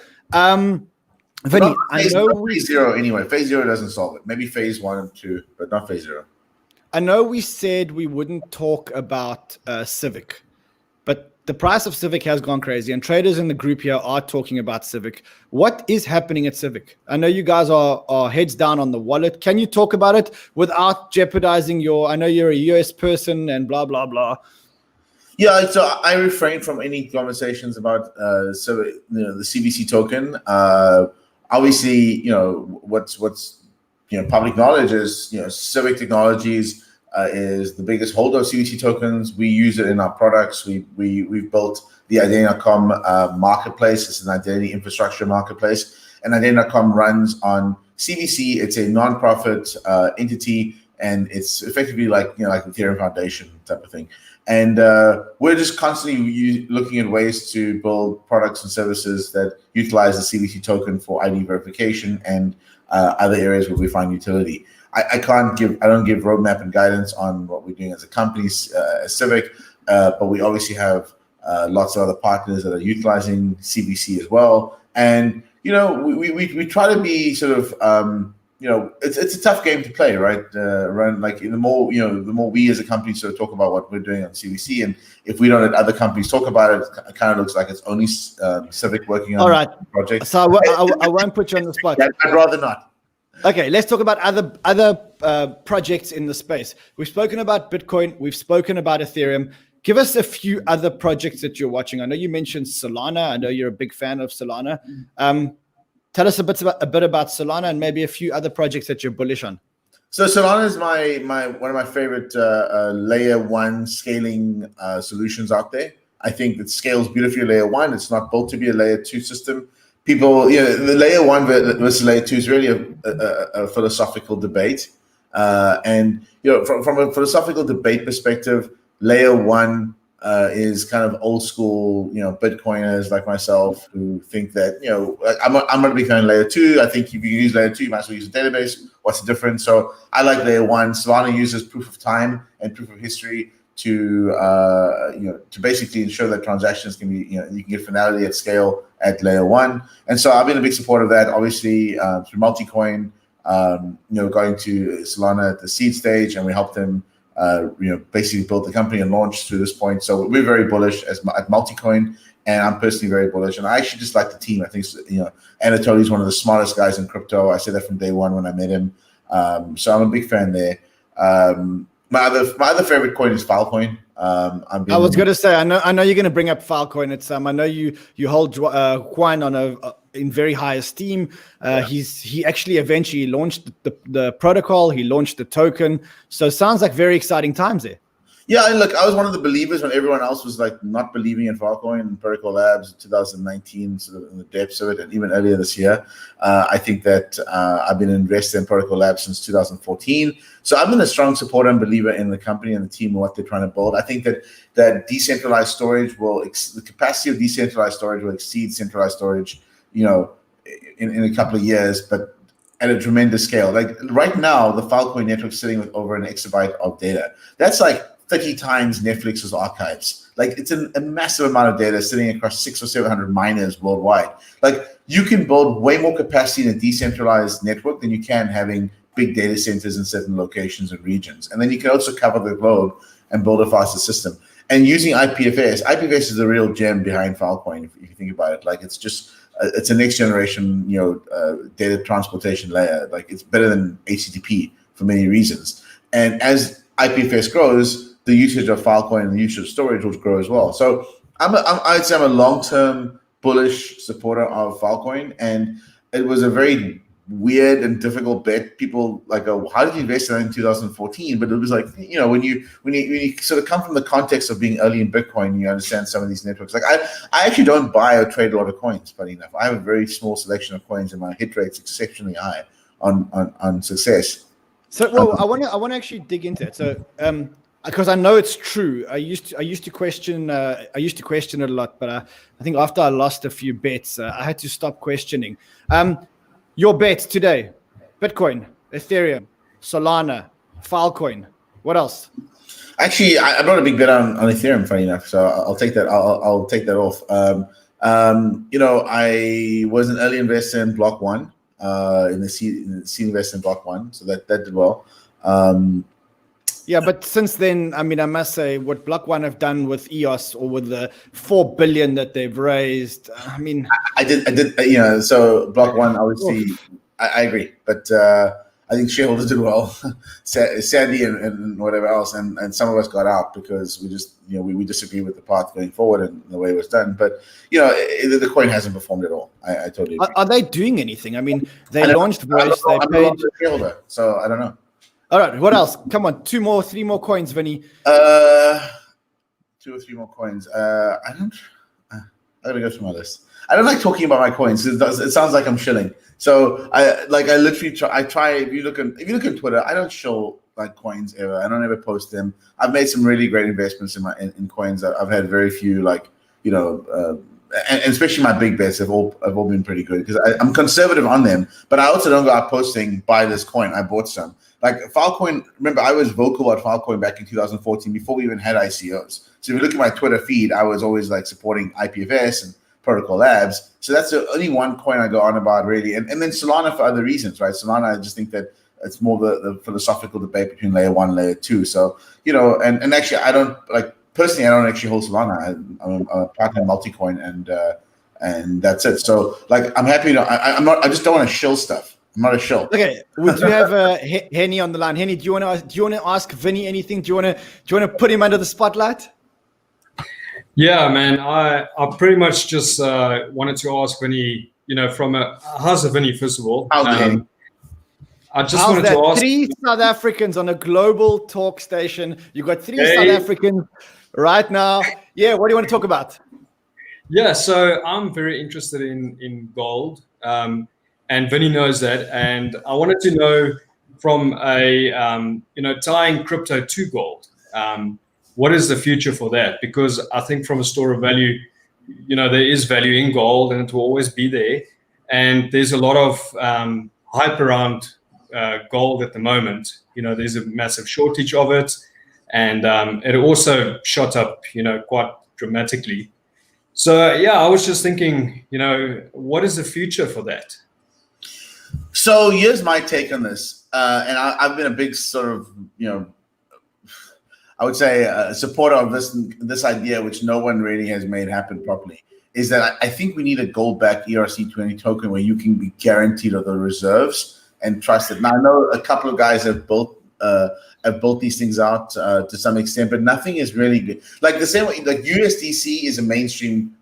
Vinny, I know phase zero anyway. Phase zero doesn't solve it. Maybe phase 1 and 2, but not phase 0. I know we said we wouldn't talk about Civic, but the price of Civic has gone crazy, and traders in the group here are talking about Civic. What is happening at Civic? I know you guys are heads down on the wallet. Can you talk about it without jeopardizing I know you're a US person and blah, blah, blah. Yeah, so I refrain from any conversations about the CVC token. Obviously, what's public knowledge is Civic Technologies is the biggest holder of CVC tokens. We use it in our products. We've built the Identity.com marketplace. It's an identity infrastructure marketplace, and Identity.com runs on CVC. It's a nonprofit entity, and it's effectively like Ethereum Foundation type of thing. And we're just constantly looking at ways to build products and services that utilize the CVC token for ID verification and other areas where we find utility. I don't give roadmap and guidance on what we're doing as a company, as Civic, but we obviously have lots of other partners that are utilizing CVC as well. And we try to be sort of it's a tough game to play, right? The more we as a company sort of talk about what we're doing on CVC, and if we don't let other companies talk about it, it kind of looks like it's only Civic working on the project. So I won't put you on the spot. I'd rather not. Okay, let's talk about other projects in the space. We've spoken about Bitcoin. We've spoken about Ethereum. Give us a few other projects that you're watching. I know you mentioned Solana. I know you're a big fan of Solana. Tell us a bit about Solana and maybe a few other projects that you're bullish on. So Solana is one of my favorite layer 1 scaling solutions out there. I think it scales beautifully layer 1. It's not built to be a layer 2 system. People, the layer 1 versus layer 2 is really a philosophical debate. And from a philosophical debate perspective, layer 1 is kind of old school, Bitcoiners like myself who think that, I'm going to be kind of layer 2. I think if you use layer 2, you might as well use a database. What's the difference? So I like layer 1. Solana uses proof of time and proof of history to basically ensure that transactions can be, you can get finality at scale at layer 1. And so I've been a big supporter of that, obviously, through Multicoin, going to Solana at the seed stage, and we helped them basically built the company and launched through this point. So we're very bullish at Multicoin, and I'm personally very bullish. And I actually just like the team. I think Anatoly is one of the smartest guys in crypto. I said that from day one when I met him. So I'm a big fan there. My other favorite coin is Filecoin. I was going to say, I know you're going to bring up Filecoin. It's I know you hold Juan in very high esteem. He actually eventually launched the protocol. He launched the token. So it sounds like very exciting times there. Yeah, and look, I was one of the believers when everyone else was like not believing in Filecoin and Protocol Labs in 2019, sort of in the depths of it, and even earlier this year. I think that I've been invested in Protocol Labs since 2014. So I've been a strong supporter and believer in the company and the team and what they're trying to build. I think that decentralized storage the capacity of decentralized storage will exceed centralized storage, in a couple of years, but at a tremendous scale. Like right now, the Filecoin network is sitting with over an exabyte of data. That's like 30 times Netflix's archives. Like it's a massive amount of data sitting across 600 or 700 miners worldwide. Like you can build way more capacity in a decentralized network than you can having big data centers in certain locations and regions. And then you can also cover the globe and build a faster system. And using IPFS is the real gem behind Filecoin, if you think about it. Like it's a next generation, data transportation layer. Like it's better than HTTP for many reasons. And as IPFS grows, the usage of Filecoin and the usage of storage will grow as well. So I'd say I'm a long-term bullish supporter of Filecoin, and it was a very weird and difficult bet. People like, how did you invest in that in 2014? But it was like, when you sort of come from the context of being early in Bitcoin, you understand some of these networks. Like I actually don't buy or trade a lot of coins, funny enough. I have a very small selection of coins, and my hit rate's exceptionally high on success. So, well, I want to actually dig into it. So, because I know it's true. I used to question it a lot, but I think after I lost a few bets, I had to stop questioning. Your bets today: Bitcoin, Ethereum, Solana, Filecoin. What else? Actually, I'm not a big bet on Ethereum, funny enough. So I'll take that. I'll take that off. I was an early investor in Block One, in the seed investor in Block One, so that did well. Yeah, but since then, I must say what Block One have done with EOS or with the $4 billion that they've raised. I did. So Block One, obviously, I agree, but I think shareholders did well, sadly, and whatever else, and some of us got out because we just, we disagree with the path going forward and the way it was done. But the coin hasn't performed at all. I totally agree. Are they doing anything? They launched Voice. They paid. Shareholder, so I don't know. All right, what else? Come on, 3 more coins, Vinny. 2 or 3 more coins. I gotta go through my list. I don't like talking about my coins. It sounds like I'm shilling. So I literally try. If you look at Twitter, I don't show like coins ever. I don't ever post them. I've made some really great investments in coins. I've had very few and especially my big bets have all been pretty good because I'm conservative on them. But I also don't go out posting buy this coin. I bought some. Like Filecoin, remember I was vocal about Filecoin back in 2014 before we even had ICOs. So if you look at my Twitter feed, I was always like supporting IPFS and Protocol Labs. So that's the only one coin I go on about really. And then Solana for other reasons, right? Solana, I just think that it's more the philosophical debate between layer 1 and layer 2. So, and actually I don't personally, I don't actually hold Solana. I'm a partner in Multicoin and that's it. So like, I'm happy I just don't want to shill stuff. I'm not a shill. Okay, we do have Henny on the line. Henny, do you want to ask Vinny anything? Do you want to put him under the spotlight? Yeah, man. I pretty much just wanted to ask Vinny. How's Vinny first of all? Okay. I just wanted to ask 3 South Africans on a global talk station. You got 3 South Africans right now. Yeah, what do you want to talk about? Yeah, so I'm very interested in gold. And Vinny knows that, and I wanted to know from tying crypto to gold, what is the future for that? Because I think from a store of value, there is value in gold, and it will always be there. And there's a lot of hype around gold at the moment. There's a massive shortage of it, and it also shot up, quite dramatically. So yeah, I was just thinking, what is the future for that? So here's my take on this, and I've been a big sort of I would say a supporter of this idea, which no one really has made happen properly, is that I think we need a gold-backed ERC20 token where you can be guaranteed of the reserves and trusted. Now I know a couple of guys have built these things out to some extent, but nothing is really good. Like the same way, like USDC is a mainstream,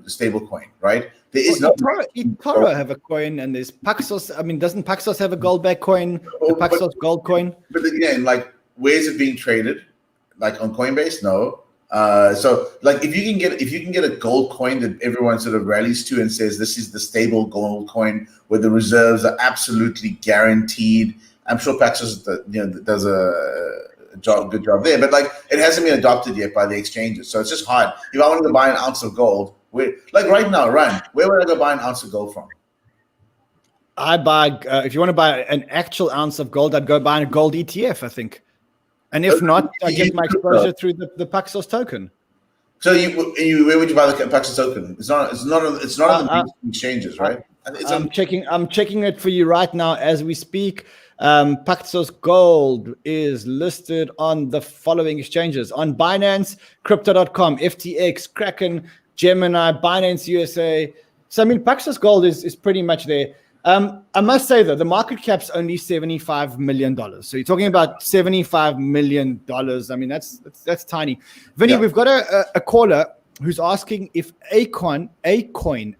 stable coin, right? There is eToro have a coin, and there's Paxos. I mean, doesn't Paxos have a gold-backed coin? The Paxos gold coin. But again, like, where is it being traded? Like on Coinbase? No. So like if you can get a gold coin that everyone sort of rallies to and says this is the stable gold coin where the reserves are absolutely guaranteed. I'm sure Paxos does a good job there, but like it hasn't been adopted yet by the exchanges, so it's just hard. If I wanted to buy an ounce of gold, where right now, where would I go buy an ounce of gold from? I buy if you want to buy an actual ounce of gold, I'd go buy a gold ETF, I think. And if not, I get my exposure through the Paxos token. So where would you buy the Paxos token? It's not on the exchanges, right? I'm checking it for you right now as we speak. Paxos Gold is listed on the following exchanges: on Binance, Crypto.com, FTX, Kraken, Gemini, Binance USA. So I mean, Paxos Gold is pretty much there. I must say though, the market cap's only $75 million. So you're talking about $75 million. I mean, that's tiny. Vinny, we've got a caller who's asking if Akoin, AKOIN,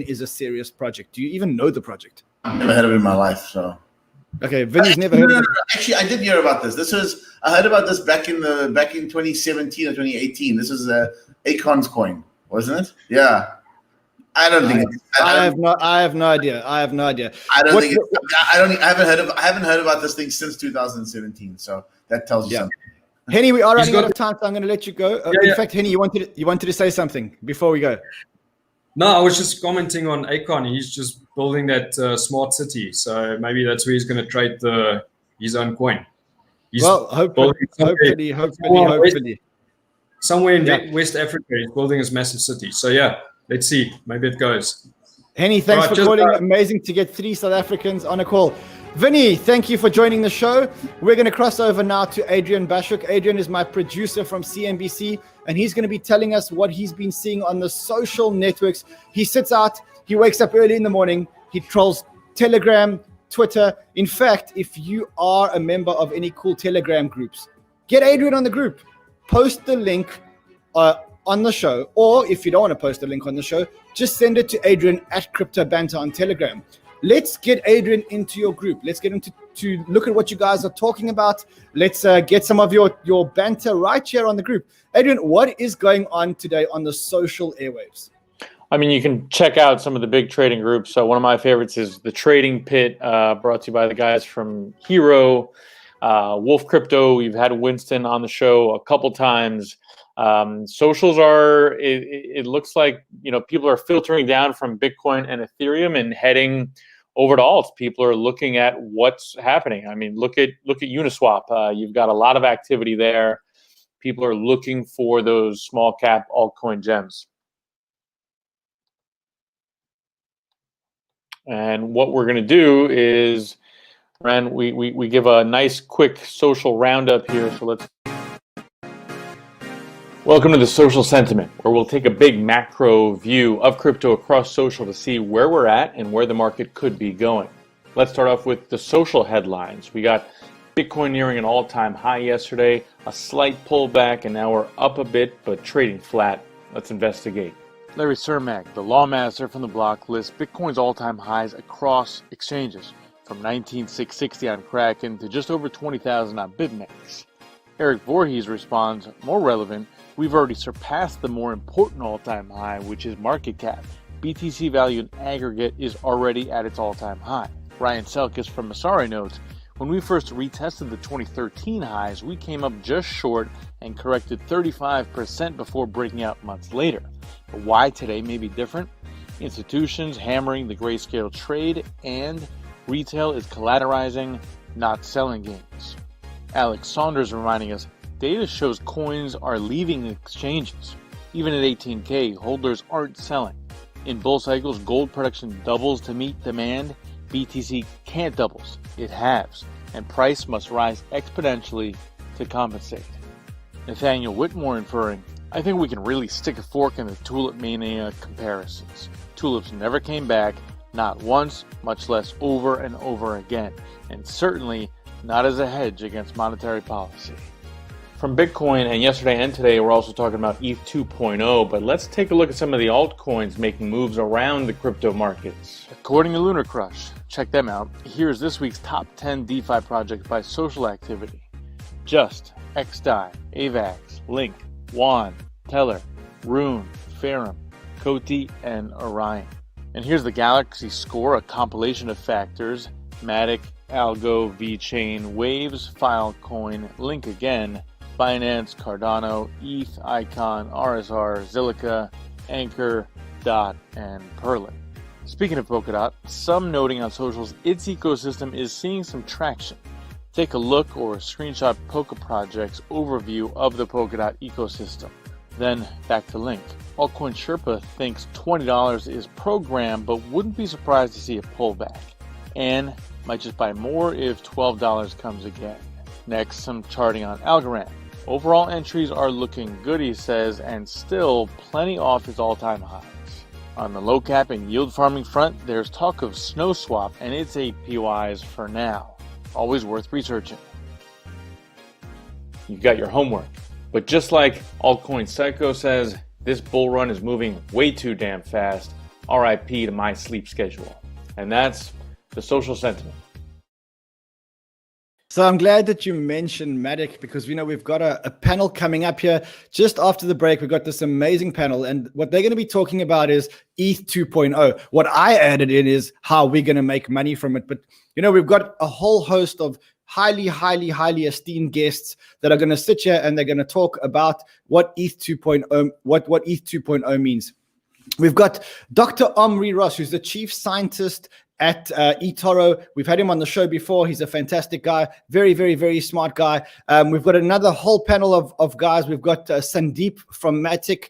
is a serious project. Do you even know the project? I've never heard of it in my life, so. Okay, Vinny's never heard of it. Actually, I did hear about this. I heard about this back in 2017 or 2018. This was Akon's coin, wasn't it? Yeah. I don't think I have no idea. I haven't heard about this thing since 2017. So that tells you something. Henny, we are running out of time, so I'm going to let you go. In fact, Henny, you wanted to say something before we go. No, I was just commenting on Akon. He's just building that smart city, so maybe that's where he's going to trade his own coin. Hopefully. Somewhere in West Africa, he's building his massive city. So yeah. Let's see. Maybe it goes. Henny, thanks for calling. Amazing to get 3 South Africans on a call. Vinny, thank you for joining the show. We're going to cross over now to Adrian Bashuk. Adrian is my producer from CNBC, and he's going to be telling us what he's been seeing on the social networks. He sits out. He wakes up early in the morning. He trolls Telegram, Twitter. In fact, if you are a member of any cool Telegram groups, get Adrian on the group. Post the link on the show, or if you don't want to post a link on the show, just send it to Adrian at Crypto Banter on Telegram. Let's get Adrian into your group. Let's get him to look at what you guys are talking about. Let's get some of your banter right here on the group. Adrian, what is going on today on the social airwaves? I mean, you can check out some of the big trading groups. So one of my favorites is the Trading Pit, brought to you by the guys from Hero, Wolf Crypto. We've had Winston on the show a couple times. Socials are, it looks like, people are filtering down from Bitcoin and Ethereum and heading over to alts. People are looking at what's happening. I mean, look at Uniswap. You've got a lot of activity there. People are looking for those small cap altcoin gems. And what we're going to do is, Ren, we give a nice quick social roundup here. So let's. Welcome to the Social Sentiment, where we'll take a big macro view of crypto across social to see where we're at and where the market could be going. Let's start off with the social headlines. We got Bitcoin nearing an all-time high yesterday, a slight pullback, and now we're up a bit, but trading flat. Let's investigate. Larry Cermak, the lawmaster from the block, lists Bitcoin's all-time highs across exchanges, from 19,660 on Kraken to just over 20,000 on BitMEX. Eric Voorhees responds, more relevant, we've already surpassed the more important all-time high, which is market cap. BTC value in aggregate is already at its all-time high. Ryan Selkis from Masari notes, when we first retested the 2013 highs, we came up just short and corrected 35% before breaking out months later. But why today may be different? Institutions hammering the grayscale trade, and retail is collateralizing, not selling gains. Alex Saunders reminding us, data shows coins are leaving exchanges. Even at 18K, holders aren't selling. In bull cycles, gold production doubles to meet demand. BTC can't double, it halves, and price must rise exponentially to to compensate. Nathaniel Whitmore inferring, I think we can really stick a fork in the tulip mania comparisons. Tulips never came back, not once, much less over and over again, and certainly not as a hedge against monetary policy. From Bitcoin, and yesterday and today, we're also talking about ETH 2.0, but let's take a look at some of the altcoins making moves around the crypto markets. According to Lunar Crush, check them out. Here's this week's top 10 DeFi projects by social activity. Just, XDAI, AVAX, Link, Juan, Teller, Rune, Ferrum, Koti, and Orion. And here's the Galaxy score, a compilation of factors: Matic, Algo, VeChain, Waves, Filecoin, Link again, Binance, Cardano, ETH, Icon, RSR, Zilliqa, Anchor, Dot, and Perlin. Speaking of Polkadot, some noting on socials its ecosystem is seeing some traction. Take a look or screenshot Polka Project's overview of the Polkadot ecosystem. Then back to Link. Altcoin Sherpa thinks $20 is programmed, but wouldn't be surprised to see a pullback. And might just buy more if $12 comes again. Next, some charting on Algorand. Overall entries are looking good, he says, and still plenty off its all-time highs. On the low cap and yield farming front, there's talk of SnowSwap and its APYs for now. Always worth researching. You've got your homework. But just like Altcoin Psycho says, this bull run is moving way too damn fast. RIP to my sleep schedule. And that's the social sentiment. So I'm glad that you mentioned Matic, because we know we've got a panel coming up here just after the break. We've got this amazing panel, and what they're going to be talking about is ETH 2.0. What I added in is how we're going to make money from it. But we've got a whole host of highly esteemed guests that are going to sit here and they're going to talk about what ETH 2.0, what ETH 2.0 means. We've got Dr. Omri Ross, who's the chief scientist at eToro. We've had him on the show before. He's a fantastic guy, very smart guy. We've got another whole panel of guys. We've got Sandeep from Matic.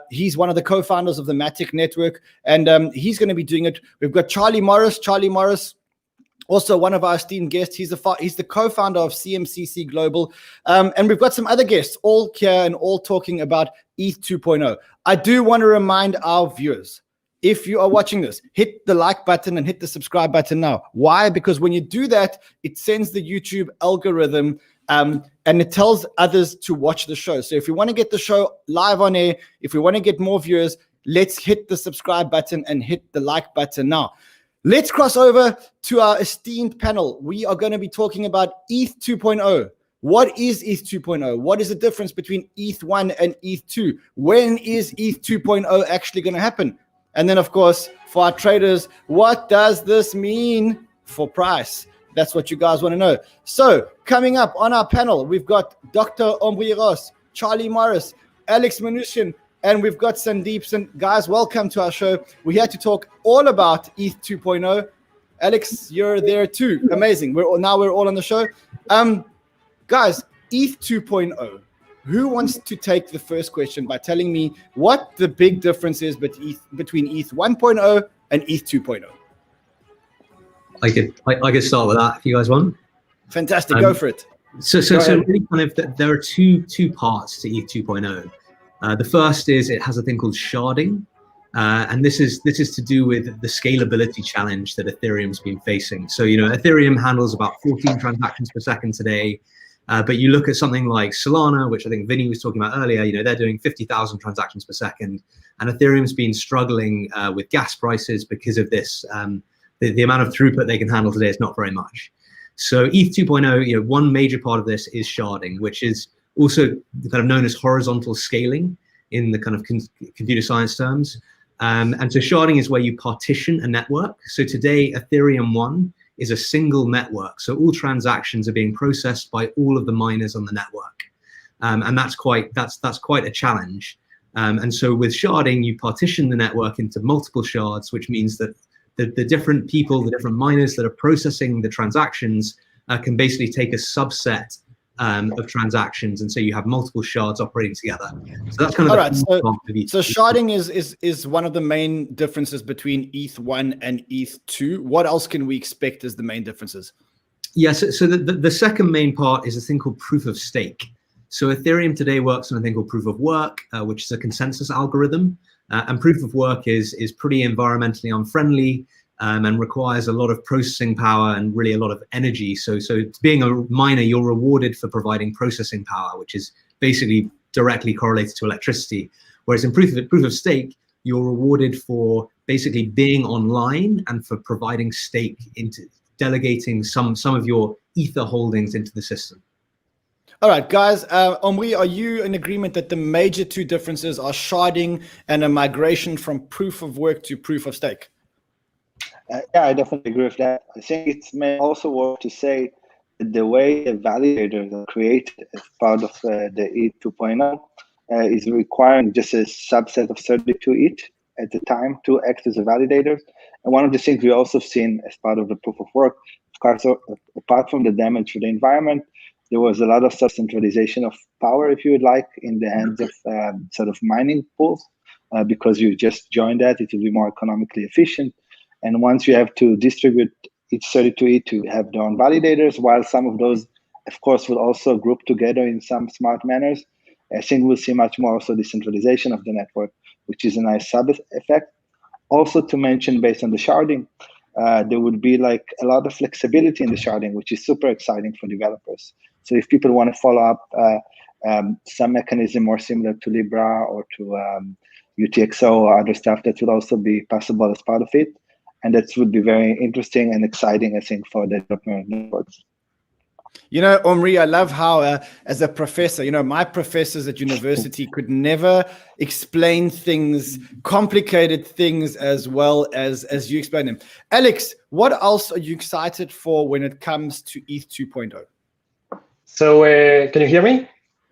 He's one of the co-founders of the Matic network, and he's going to be doing it. We've got Charlie Morris. Also one of our esteemed guests. He's the co-founder of CMCC Global. And we've got some other guests all here and all talking about ETH 2.0. I do want to remind our viewers, if you are watching this, hit the like button and hit the subscribe button now. Why? Because when you do that, it sends the YouTube algorithm and it tells others to watch the show. So if you want to get the show live on air, if we want to get more viewers, let's hit the subscribe button and hit the like button now. Let's cross over to our esteemed panel. We are going to be talking about ETH 2.0. What is ETH 2.0? What is the difference between ETH 1 and ETH 2? When is ETH 2.0 actually going to happen? And then, of course, for our traders, what does this mean for price? That's what you guys want to know. So coming up on our panel, we've got Dr. Omri Ross, Charlie Morris, Alex Manushian, and we've got Sandeep. And guys, welcome to our show. We're here to talk all about ETH 2.0. Alex, you're there too. Amazing. We're all on the show. Guys, ETH 2.0. Who wants to take the first question by telling me what the big difference is between ETH 1.0 and ETH 2.0? I could start with that if you guys want. Fantastic, go for it. So really kind of there are two parts to ETH 2.0. The first is it has a thing called sharding, and this is to do with the scalability challenge that Ethereum's been facing. So Ethereum handles about 14 transactions per second today. But you look at something like Solana, which I think Vinny was talking about earlier, they're doing 50,000 transactions per second. And Ethereum's been struggling with gas prices because of this. The amount of throughput they can handle today is not very much. So ETH 2.0, one major part of this is sharding, which is also kind of known as horizontal scaling in the kind of computer science terms. And so sharding is where you partition a network. So today, Ethereum 1 is a single network. So all transactions are being processed by all of the miners on the network. And that's quite a challenge. And so with sharding, you partition the network into multiple shards, which means that the different people, the different miners that are processing the transactions can basically take a subset of transactions, and so you have multiple shards operating together. So that's kind of so sharding is one of the main differences between ETH 1 and ETH 2. What else can we expect as the main differences? Yes. So the second main part is a thing called proof of stake. So Ethereum today works on a thing called proof of work, which is a consensus algorithm. And proof of work is pretty environmentally unfriendly and requires a lot of processing power and really a lot of energy. So being a miner, you're rewarded for providing processing power, which is basically directly correlated to electricity. Whereas in proof of stake, you're rewarded for basically being online and for providing stake into delegating some of your ether holdings into the system. All right, guys, Omri, are you in agreement that the major two differences are sharding and a migration from proof of work to proof of stake? Yeah, I definitely agree with that. I think it may also work to say that the way the validators are created as part of the Eth 2.0 is requiring just a subset of 32 ETH at the time to act as a validator. And one of the things we also seen as part of the proof of work, of course, apart from the damage to the environment, there was a lot of centralization of power, if you would like, in the hands of sort of mining pools, because you just join that, it will be more economically efficient. And once you have to distribute each 32 ETH to have their own validators, while some of those, of course, will also group together in some smart manners, I think we'll see much more also decentralization of the network, which is a nice sub effect. Also to mention, based on the sharding, there would be like a lot of flexibility in the sharding, which is super exciting for developers. So if people want to follow up some mechanism more similar to Libra or to UTXO or other stuff, that would also be possible as part of it. And that would be very interesting and exciting, I think, for the development networks. You know, Omri, I love how, as a professor, you know, my professors at university could never explain things, complicated things, as well as you explain them. Alex, what else are you excited for when it comes to Eth 2.0? So can you hear me?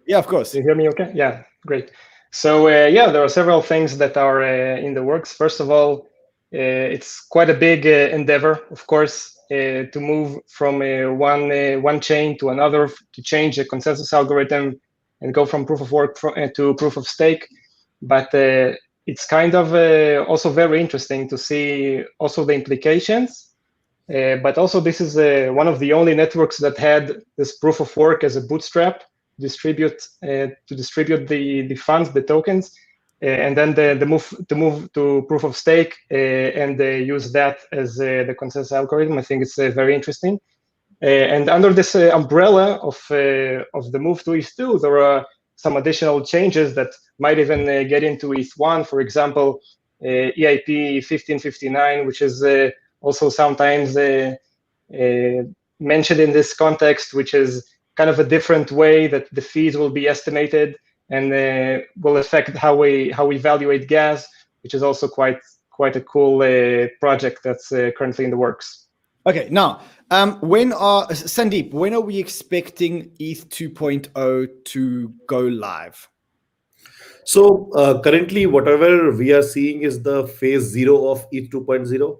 Yeah, of course. Can you hear me okay? Yeah, great. So yeah, there are several things that are in the works. First of all, it's quite a big endeavor, of course, to move from one chain to another, to change the consensus algorithm and go from proof of work to proof of stake. But it's kind of also very interesting to see also the implications. But also this is one of the only networks that had this proof of work as a bootstrap to distribute the funds, the tokens. And then the move to proof of stake and use that as the consensus algorithm. I think it's very interesting. And under this umbrella of the move to Eth 2, there are some additional changes that might even get into Eth 1. For example, EIP 1559, which is also sometimes mentioned in this context, which is kind of a different way that the fees will be estimated and will affect how we evaluate gas, which is also quite a cool project that's currently in the works. Okay, now, Sandeep, when are we expecting Eth 2.0 to go live? So currently, whatever we are seeing is the phase 0 of Eth 2.0,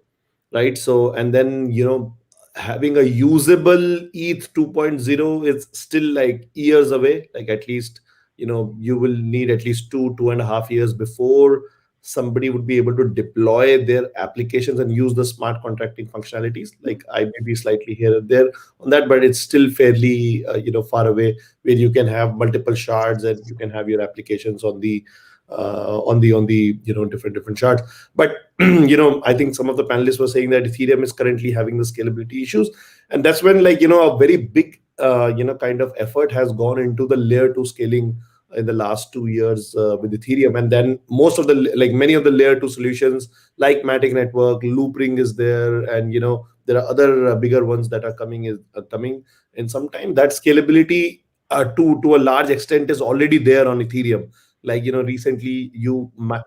right? So, and then, you know, having a usable Eth 2.0 is still like years away, like at least, you know, you will need at least 2.5 years before somebody would be able to deploy their applications and use the smart contracting functionalities. Like I may be slightly here and there on that, but it's still fairly, you know, far away, where you can have multiple shards and you can have your applications on the you know, different shards. But you know, I think some of the panelists were saying that Ethereum is currently having the scalability issues, and that's when, like, you know, a very big you know, kind of effort has gone into the layer 2 scaling in the last 2 years with Ethereum. And then most of the, like many of the layer 2 solutions like Matic Network, Loopring is there, and you know, there are other bigger ones that are coming in some time. That scalability to a large extent is already there on Ethereum. Like, you know, recently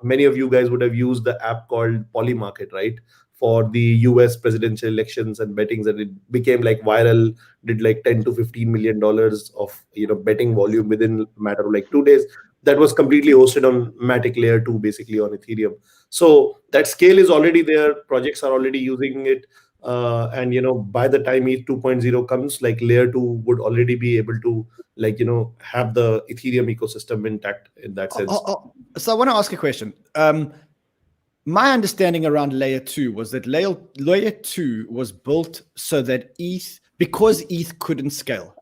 many of you guys would have used the app called Polymarket, right, for the US presidential elections and bettings, and it became like viral, did like $10 to $15 million of, you know, betting volume within a matter of like 2 days. That was completely hosted on Matic Layer 2, basically on Ethereum. So that scale is already there. Projects are already using it. And, you know, by the time Eth 2.0 comes, like Layer 2 would already be able to, like, you know, have the Ethereum ecosystem intact in that sense. So I want to ask a question. My understanding around Layer 2 was that Layer 2 was built so that ETH because ETH couldn't scale.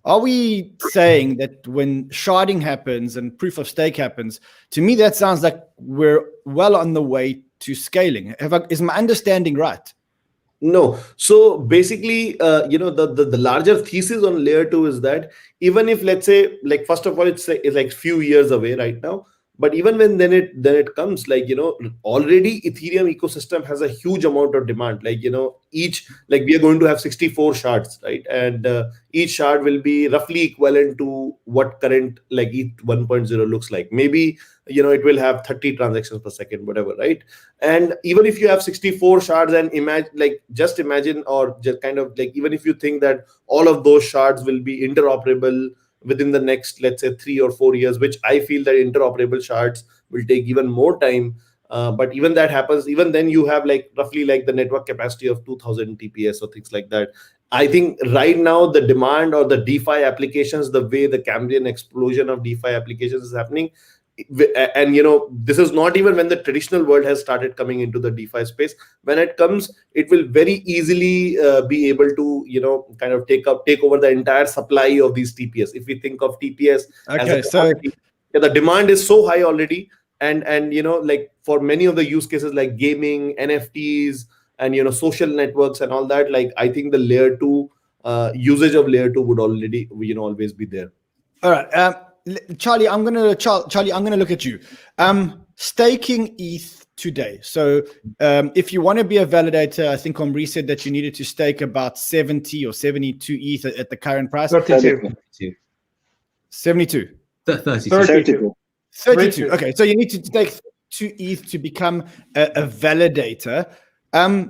Are we saying that when sharding happens and proof of stake happens, to me that sounds like we're well on the way to scaling? Is my understanding right? No. So basically, the larger thesis on layer 2 is that even if, let's say, like, first of all, it's like few years away right now, but even when then it comes, like, already Ethereum ecosystem has a huge amount of demand. Like, each, like, we are going to have 64 shards, right? And each shard will be roughly equivalent to what current, like, ETH 1.0 looks like. Maybe, it will have 30 transactions per second, whatever, right? And even if you have 64 shards, and just imagine, or just kind of like, even if you think that all of those shards will be interoperable within the next, let's say, 3 or 4 years, which I feel that interoperable shards will take even more time. But even that happens, even then you have like roughly like the network capacity of 2000 TPS or things like that. I think right now the demand or the DeFi applications, the way the Cambrian explosion of DeFi applications is happening, and this is not even when the traditional world has started coming into the DeFi space. When it comes, it will very easily be able to kind of take over the entire supply of these TPS. If we think of TPS as a commodity, the demand is so high already, and like for many of the use cases like gaming, NFTs, and social networks and all that, like, I think the layer 2 usage of layer 2 would already always be there. All right. Charlie, I'm gonna look at you. Staking ETH today. So if you want to be a validator, I think Omri said that you needed to stake about 70 or 72 ETH at the current price. 32. 72. 32. 32. Okay, so you need to stake 2 ETH to become a validator.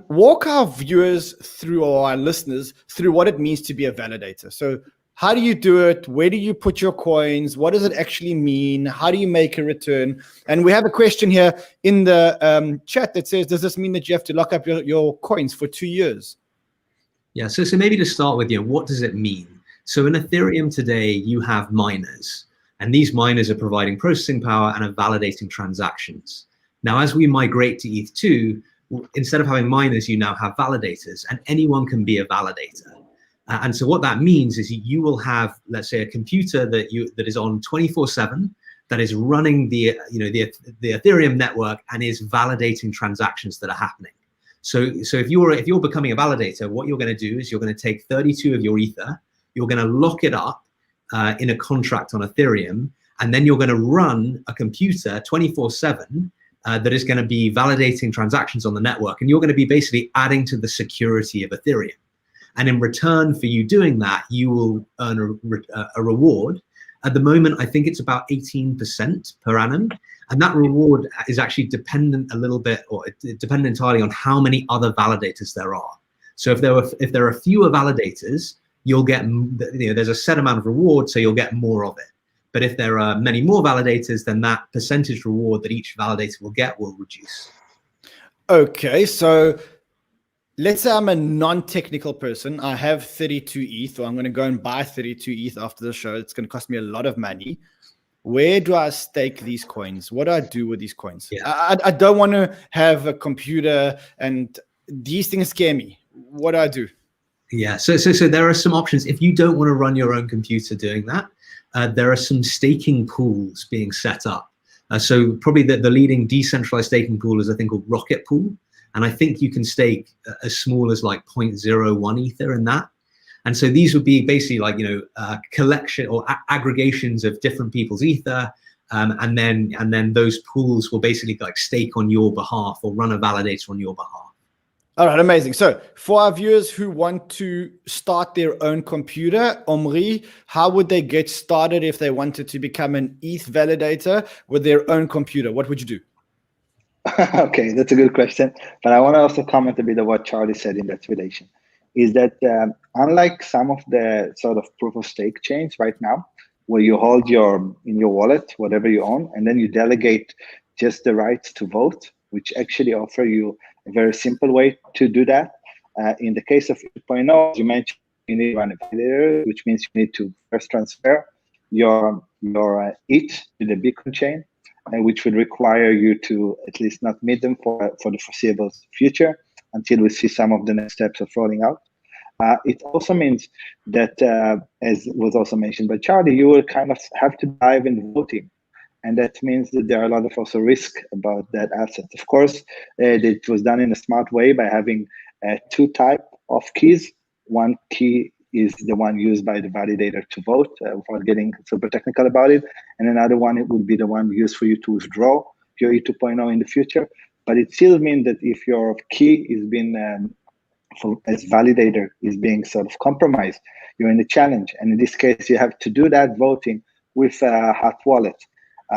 Walk our viewers through, or our listeners through, what it means to be a validator. So how do you do it? Where do you put your coins? What does it actually mean? How do you make a return? And we have a question here in the chat that says, does this mean that you have to lock up your coins for 2 years? Yeah, so maybe to start with, what does it mean? So in Ethereum today, you have miners, and these miners are providing processing power and are validating transactions. Now, as we migrate to ETH 2, instead of having miners, you now have validators, and anyone can be a validator. And so what that means is you will have, let's say, a computer that is on 24/7, that is running the Ethereum network and is validating transactions that are happening. So if you're becoming a validator, what you're going to do is you're going to take 32 of your Ether, you're going to lock it up in a contract on Ethereum, and then you're going to run a computer 24/7 that is going to be validating transactions on the network, and you're going to be basically adding to the security of Ethereum. And in return for you doing that, you will earn a reward. At the moment, I think it's about 18% per annum. And that reward is actually dependent a little bit, or dependent entirely on how many other validators there are. So if there are fewer validators, you'll get, there's a set amount of reward, so you'll get more of it. But if there are many more validators, then that percentage reward that each validator will get will reduce. Okay, so let's say I'm a non-technical person. I have 32 ETH, or I'm going to go and buy 32 ETH after the show. It's going to cost me a lot of money. Where do I stake these coins? What do I do with these coins? Yeah. I don't want to have a computer, and these things scare me. What do I do? Yeah, so there are some options. If you don't want to run your own computer doing that, there are some staking pools being set up. So probably the leading decentralized staking pool is a thing called Rocket Pool. And I think you can stake as small as like 0.01 Ether in that. And so these would be basically like, collection or aggregations of different people's Ether. And then those pools will basically like stake on your behalf or run a validator on your behalf. All right, amazing. So for our viewers who want to start their own computer, Omri, how would they get started if they wanted to become an ETH validator with their own computer? What would you do? Okay, that's a good question. But I want to also comment a bit on what Charlie said in that relation. Is that unlike some of the sort of proof of stake chains right now, where you hold in your wallet whatever you own, and then you delegate just the rights to vote, which actually offer you a very simple way to do that. In the case of 2.0, you mentioned you need to run a validator, which means you need to first transfer your ETH to the Bitcoin chain, which would require you to at least not meet them for the foreseeable future until we see some of the next steps of rolling out. It also means that, as was also mentioned by Charlie, you will kind of have to dive in voting. And that means that there are a lot of also risk about that asset. Of course, it was done in a smart way by having two types of keys. One key is the one used by the validator to vote, without getting super technical about it. And another one, it would be the one used for you to withdraw your Eth 2.0 in the future. But it still means that if your key is being, as validator, is being sort of compromised, you're in a challenge. And in this case, you have to do that voting with a hot wallet.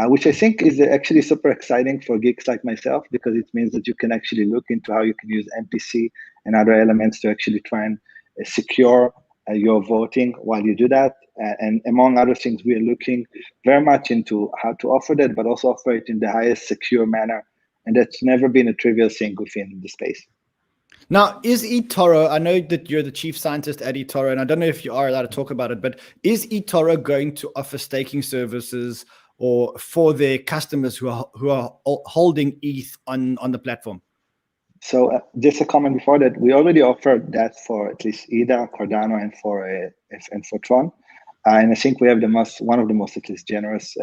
Which I think is actually super exciting for geeks like myself, because it means that you can actually look into how you can use MPC and other elements to actually try and secure your voting while you do that. And among other things, we are looking very much into how to offer that, but also offer it in the highest secure manner. And that's never been a trivial thing within the space. Now, is eToro, I know that you're the chief scientist at eToro, and I don't know if you are allowed to talk about it, but is eToro going to offer staking services or for their customers who are holding ETH on the platform? So just a comment before that, we already offered that for at least EDA, Cardano, and for Tron, and I think we have one of the most at least generous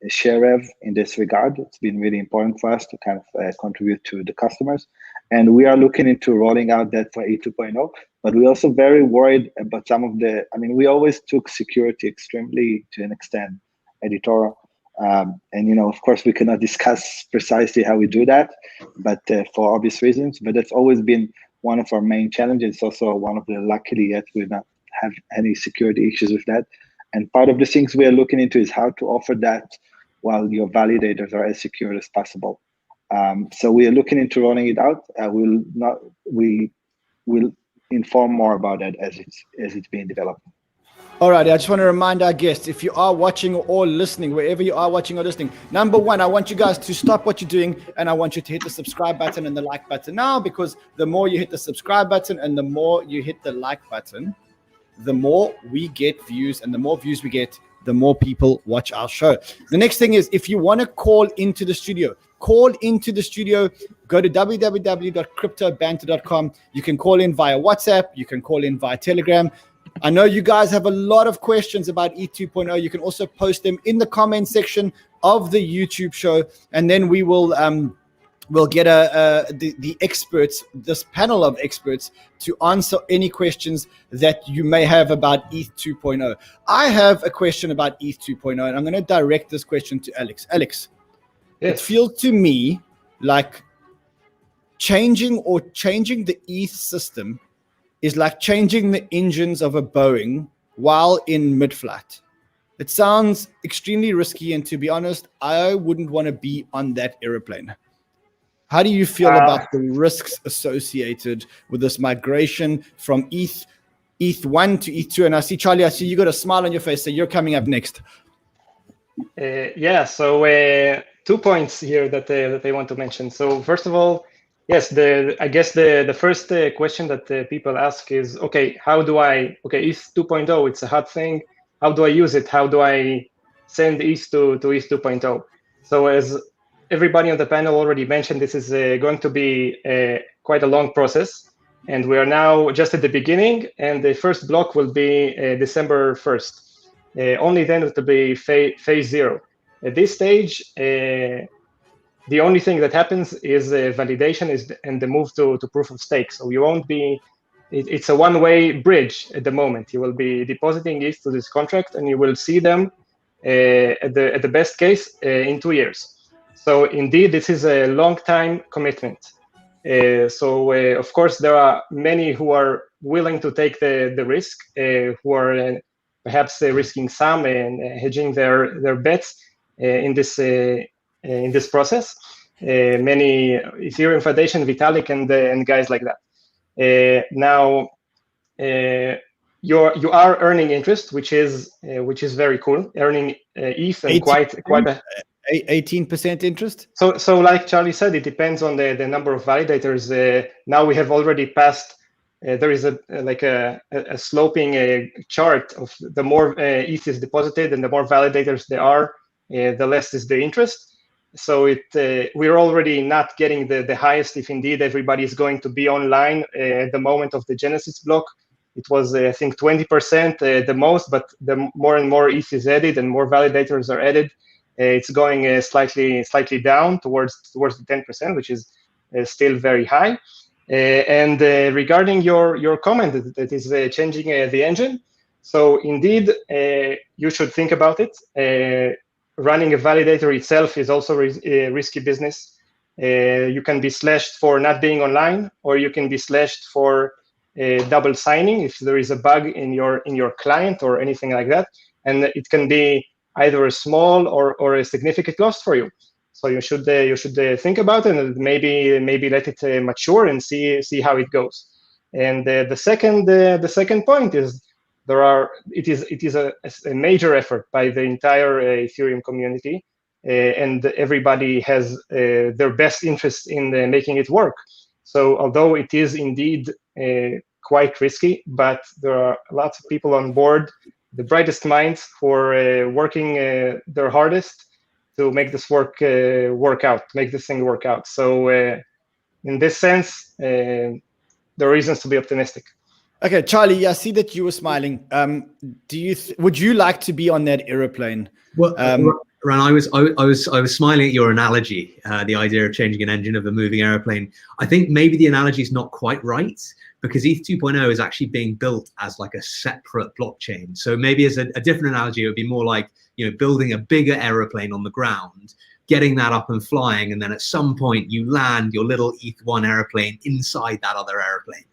share rev in this regard. It's been really important for us to kind of contribute to the customers, and we are looking into rolling out that for Eth 2.0. But we're also very worried about some of the. I mean, we always took security extremely to an extent at eToro. And of course, we cannot discuss precisely how we do that, but for obvious reasons. But that's always been one of our main challenges. It's also one of the, luckily yet, we not have any security issues with that. And part of the things we are looking into is how to offer that while your validators are as secure as possible. So we are looking into rolling it out. We will inform more about that as it's being developed. All right, I just want to remind our guests, if you are watching or listening, wherever you are watching or listening, number one, I want you guys to stop what you're doing, and I want you to hit the subscribe button and the like button now, because the more you hit the subscribe button and the more you hit the like button, the more we get views, and the more views we get, the more people watch our show. The next thing is, if you want to call into the studio, go to www.cryptobanter.com. You can call in via WhatsApp. You can call in via Telegram. I know you guys have a lot of questions about Eth 2.0. You can also post them in the comment section of the YouTube show, and then we will we'll get the experts, this panel of experts, to answer any questions that you may have about Eth 2.0. I have a question about Eth 2.0, and I'm going to direct this question to Alex. Alex, yes. It feels to me like changing the ETH system is like changing the engines of a Boeing while in mid-flight. It sounds extremely risky, and to be honest, I wouldn't want to be on that airplane. How do you feel about the risks associated with this migration from Eth 1 to Eth 2? And I see, Charlie, you got a smile on your face, so you're coming up next. Yeah, so 2 points here that I want to mention. So first of all, yes, I guess the first question that people ask is, okay, Eth 2.0, it's a hot thing. How do I use it? How do I send ETH to Eth 2.0? So as everybody on the panel already mentioned, this is going to be quite a long process. And we are now just at the beginning, and the first block will be December 1st. Only then it will be phase 0. At this stage, the only thing that happens is validation and the move to proof of stake. So you won't be, it's a one-way bridge at the moment. You will be depositing ETH to this contract, and you will see them at the best case in 2 years. So indeed, this is a long-time commitment. Of course, there are many who are willing to take the risk, who are perhaps risking some and hedging their bets in this process. Many Ethereum Foundation, Vitalik, and guys like that. Now, you are earning interest, which is very cool. Earning ETH and quite a 18% interest. So like Charlie said, it depends on the number of validators. Now we have already passed. There is a sloping chart of the more ETH is deposited and the more validators there are, the less is the interest. So we're already not getting the highest if indeed everybody is going to be online at the moment of the Genesis block. it was I think 20% the most, but the more and more ETH is added and more validators are added, it's going slightly down towards the 10%, which is still very high. And regarding your comment that is changing the engine, so indeed you should think about it. Running a validator itself is also a risky business. You can be slashed for not being online, or you can be slashed for double signing if there is a bug in your client or anything like that, and it can be either a small or a significant loss for you. So you should think about it and maybe let it mature and see how it goes. And the second point is it is a major effort by the entire Ethereum community, and everybody has their best interest in making it work. So although it is indeed quite risky, but there are lots of people on board, the brightest minds who are working their hardest to make this work out, make this thing work out. So in this sense, there are reasons to be optimistic. Okay, Charlie, I see that you were smiling. Would you like to be on that aeroplane? Well, Ran, I was smiling at your analogy, the idea of changing an engine of a moving aeroplane. I think maybe the analogy is not quite right, because ETH 2.0 is actually being built as like a separate blockchain. So maybe as a different analogy, it would be more like, you know, building a bigger aeroplane on the ground, getting that up and flying, and then at some point you land your little ETH1 aeroplane inside that other aeroplane.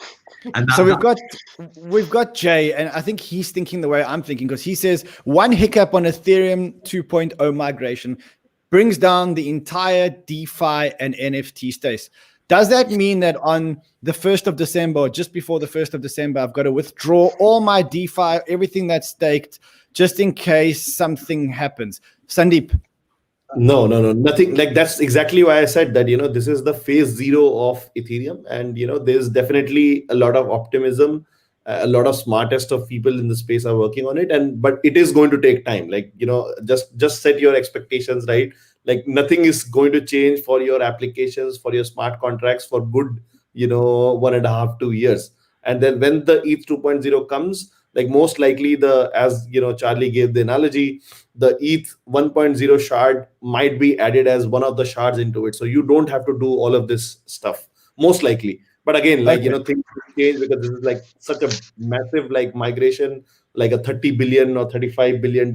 And so we've got Jay, and I think he's thinking the way I'm thinking, because he says one hiccup on Ethereum 2.0 migration brings down the entire DeFi and NFT space. Does that mean that on the 1st of December, or just before the 1st of December, I've got to withdraw all my DeFi, everything that's staked, just in case something happens? Sandeep? No, nothing. Like, that's exactly why I said that, you know, this is the phase 0 of Ethereum, and, you know, there's definitely a lot of optimism. A lot of smartest of people in the space are working on it, but it is going to take time. Like, you know, just set your expectations right. Like, nothing is going to change for your applications, for your smart contracts for good, you know, 1.5 2 years. And then when the ETH 2.0 comes, like, most likely as you know, Charlie gave the analogy, the ETH 1.0 shard might be added as one of the shards into it. So you don't have to do all of this stuff, most likely. But again, like, you know, things change, because this is like such a massive like migration, like a $30 billion or $35 billion,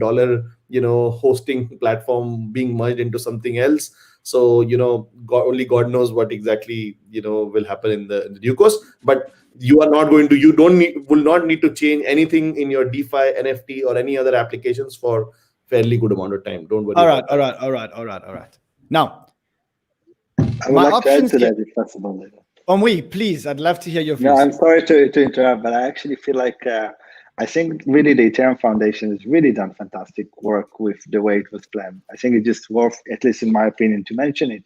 you know, hosting platform being merged into something else. So, you know, only God knows what exactly, you know, will happen in the due course. But you will not need to change anything in your DeFi, NFT, or any other applications for fairly good amount of time. Don't worry. All right. Now, I would like to add to that, if possible. Omri, please, I'd love to hear your views. No, I'm sorry to interrupt, but I actually feel like I think really the Ethereum Foundation has really done fantastic work with the way it was planned. I think it's just worth, at least in my opinion, to mention it.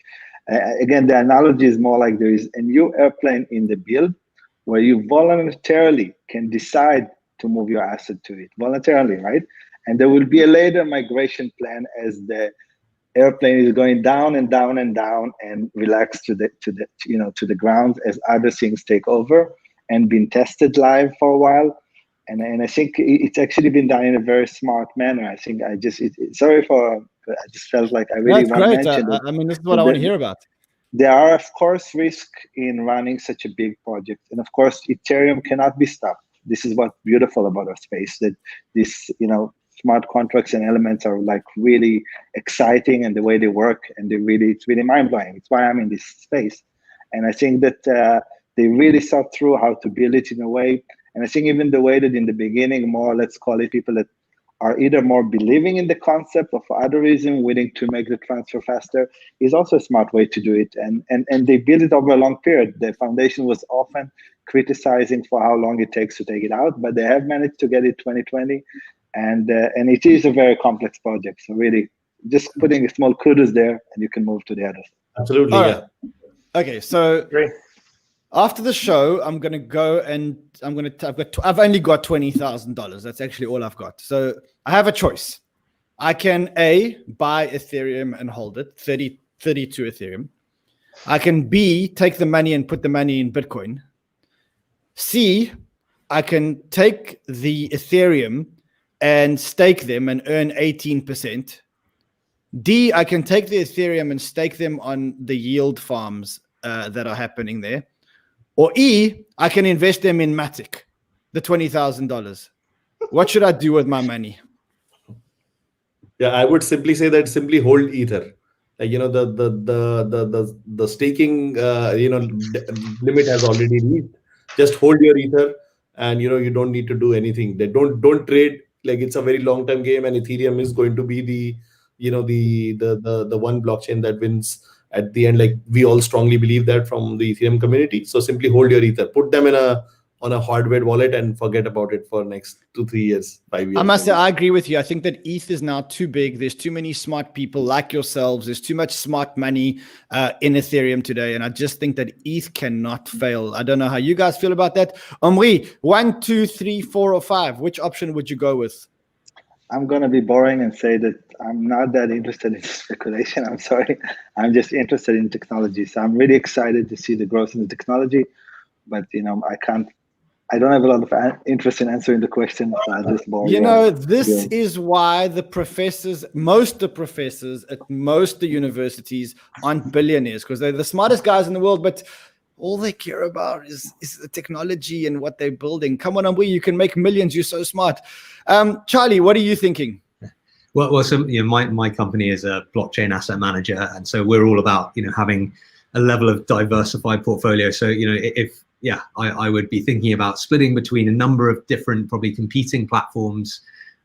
Again, the analogy is more like there is a new airplane in the build where you voluntarily can decide to move your asset to it voluntarily, right? And there will be a later migration plan as the airplane is going down and down and down and relax to the ground as other things take over and been tested live for a while. And I think it's actually been done in a very smart manner. I think I just felt like I really want to mention it. I mean, this is what I want to hear about. There are, of course, risks in running such a big project. And of course, Ethereum cannot be stopped. This is what's beautiful about our space, that this, you know, smart contracts and elements are like really exciting, and the way they work, and it's really mind-blowing. It's why I'm in this space. And I think that they really thought through how to build it in a way. And I think even the way that in the beginning, more, let's call it, people that are either more believing in the concept or for other reason willing to make the transfer faster, is also a smart way to do it. And they build it over a long period. The foundation was often criticizing for how long it takes to take it out, but they have managed to get it 2020. And it is a very complex project. So really, just putting a small kudos there, and you can move to the others. Absolutely, yeah. Okay, so great. After the show, I'm gonna go and I've only got $20,000. That's actually all I've got. So I have a choice. I can A, buy Ethereum and hold it, 32 Ethereum. I can B, take the money and put the money in Bitcoin. C, I can take the Ethereum and stake them and earn 18%. D, I can take the Ethereum and stake them on the yield farms that are happening there. Or E, I can invest them in Matic, the $20,000. What should I do with my money? Yeah, I would simply say that simply hold Ether. Like, you know, the staking limit has already reached. Just hold your Ether, and you know you don't need to do anything. They don't trade. Like, it's a very long term game, and Ethereum is going to be the one blockchain that wins at the end. Like, we all strongly believe that from the Ethereum community. So simply hold your Ether, put them on a hardware wallet, and forget about it for next 2-3 years, 5 years. I must say, I agree with you. I think that ETH is now too big. There's too many smart people like yourselves. There's too much smart money in Ethereum today. And I just think that ETH cannot fail. I don't know how you guys feel about that. Omri, 1, 2, 3, 4, or 5. Which option would you go with? I'm going to be boring and say that I'm not that interested in speculation. I'm sorry. I'm just interested in technology. So I'm really excited to see the growth in the technology. But, you know, I don't have a lot of interest in answering the question. So I'll just bore you know, this is why most of the professors at most of the universities aren't billionaires, because they're the smartest guys in the world, but all they care about is the technology and what they're building. Come on, Amri, you can make millions. You're so smart. Charlie, what are you thinking? Well, so my company is a blockchain asset manager, and so we're all about having a level of diversified portfolio. So I would be thinking about splitting between a number of different, probably competing platforms.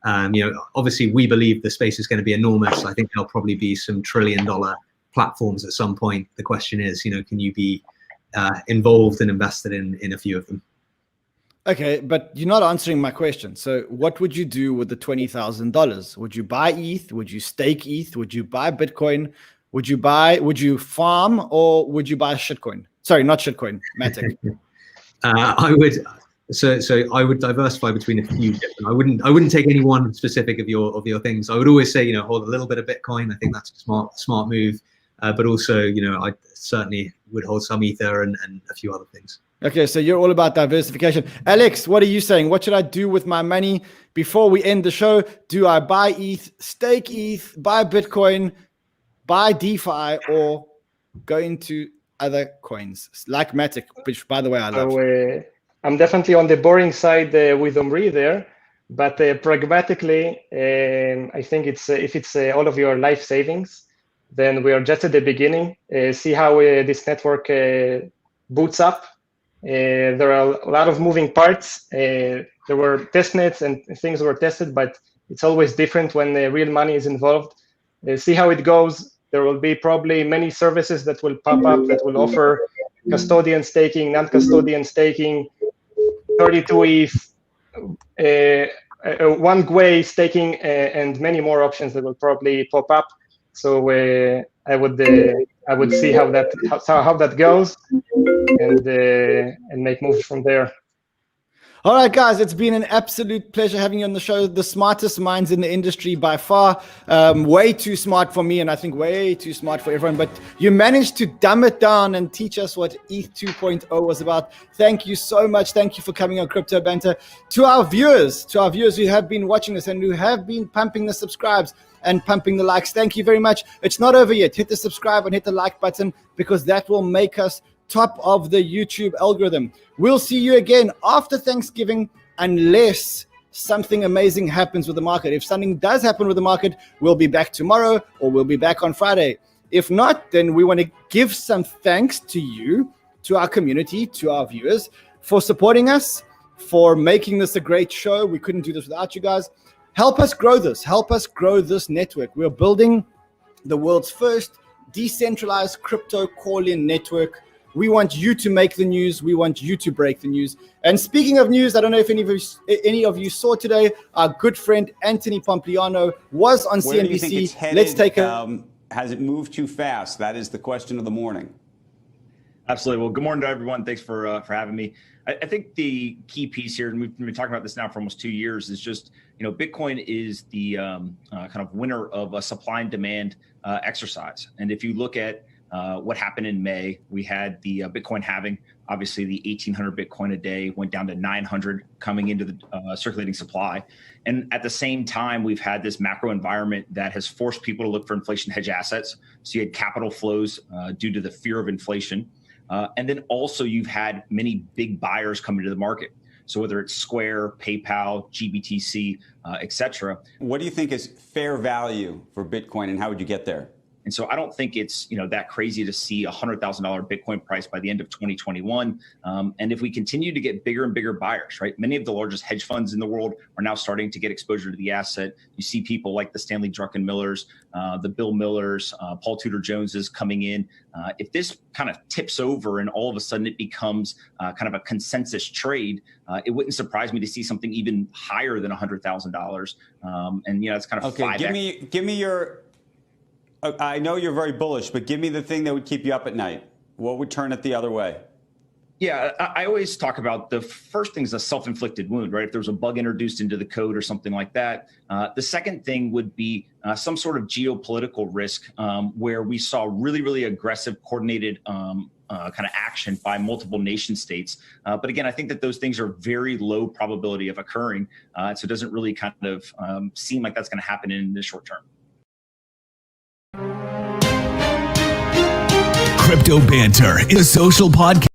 Obviously we believe the space is going to be enormous. I think there'll probably be some $1 trillion platforms at some point. The question is, can you be involved and invested in a few of them? Okay, but you're not answering my question. So what would you do with the $20,000? Would you buy ETH? Would you stake ETH? Would you buy Bitcoin? Would you farm, or would you buy shitcoin? Sorry, not shitcoin, Matic. I would. So I would diversify between a few different. I wouldn't take any one specific of your things. I would always say, hold a little bit of Bitcoin. I think that's a smart move. But also, I certainly would hold some Ether and a few other things. Okay, so you're all about diversification. Alex, what are you saying? What should I do with my money before we end the show? Do I buy ETH, stake ETH, buy Bitcoin, buy DeFi, or go into other coins like Matic, which, by the way, I love? So, I'm definitely on the boring side with Omri there, but pragmatically, I think if it's all of your life savings, then we are just at the beginning. See how this network boots up. There are a lot of moving parts. There were testnets and things were tested, but it's always different when real money is involved. See how it goes. There will be probably many services that will pop up that will offer custodian staking, non-custodian staking, 32 ETH, one GWei staking, and many more options that will probably pop up. So I would see how that goes, and make moves from there. All right, guys, it's been an absolute pleasure having you on the show. The smartest minds in the industry by far. Way too smart for me, and I think way too smart for everyone. But you managed to dumb it down and teach us what ETH 2.0 was about. Thank you so much. Thank you for coming on Crypto Banter. To our viewers who have been watching this and who have been pumping the subscribes and pumping the likes, thank you very much. It's not over yet. Hit the subscribe and hit the like button, because that will make us top of the YouTube algorithm. We'll see you again after Thanksgiving, unless something amazing happens with the market. If something does happen with the market, we'll be back tomorrow, or we'll be back on Friday. If not, then we want to give some thanks to you, to our community, to our viewers, for supporting us, for making this a great show. We couldn't do this without you guys. Help us grow this. Help us grow this network. We're building the world's first decentralized crypto call-in network. We want you to make the news. We want you to break the news. And speaking of news, I don't know if any of you saw today, our good friend Anthony Pompliano was on Where CNBC. do you think it's headed? Let's take a... Has it moved too fast? That is the question of the morning. Absolutely. Well, good morning to everyone. Thanks for having me. I think the key piece here, and we've been talking about this now for almost 2 years, is just, Bitcoin is the kind of winner of a supply and demand exercise. And if you look at what happened in May. We had the Bitcoin halving. Obviously, the 1,800 Bitcoin a day went down to 900 coming into the circulating supply. And at the same time, we've had this macro environment that has forced people to look for inflation hedge assets. So you had capital flows due to the fear of inflation. And then also you've had many big buyers come into the market. So whether it's Square, PayPal, GBTC, et cetera. What do you think is fair value for Bitcoin, and how would you get there? And so I don't think it's that crazy to see $100,000 Bitcoin price by the end of 2021. And if we continue to get bigger and bigger buyers, right? Many of the largest hedge funds in the world are now starting to get exposure to the asset. You see people like the Stanley Druckenmillers, the Bill Millers, Paul Tudor Joneses coming in. If this kind of tips over and all of a sudden it becomes kind of a consensus trade, it wouldn't surprise me to see something even higher than $100,000. And it's kind of okay. Give me your. I know you're very bullish, but give me the thing that would keep you up at night. What would turn it the other way? Yeah, I always talk about the first thing is a self-inflicted wound, right? If there's a bug introduced into the code or something like that. The second thing would be some sort of geopolitical risk where we saw really, really aggressive, coordinated kind of action by multiple nation states. But again, I think that those things are very low probability of occurring. So it doesn't really kind of seem like that's going to happen in the short term. Crypto Banter is a social podcast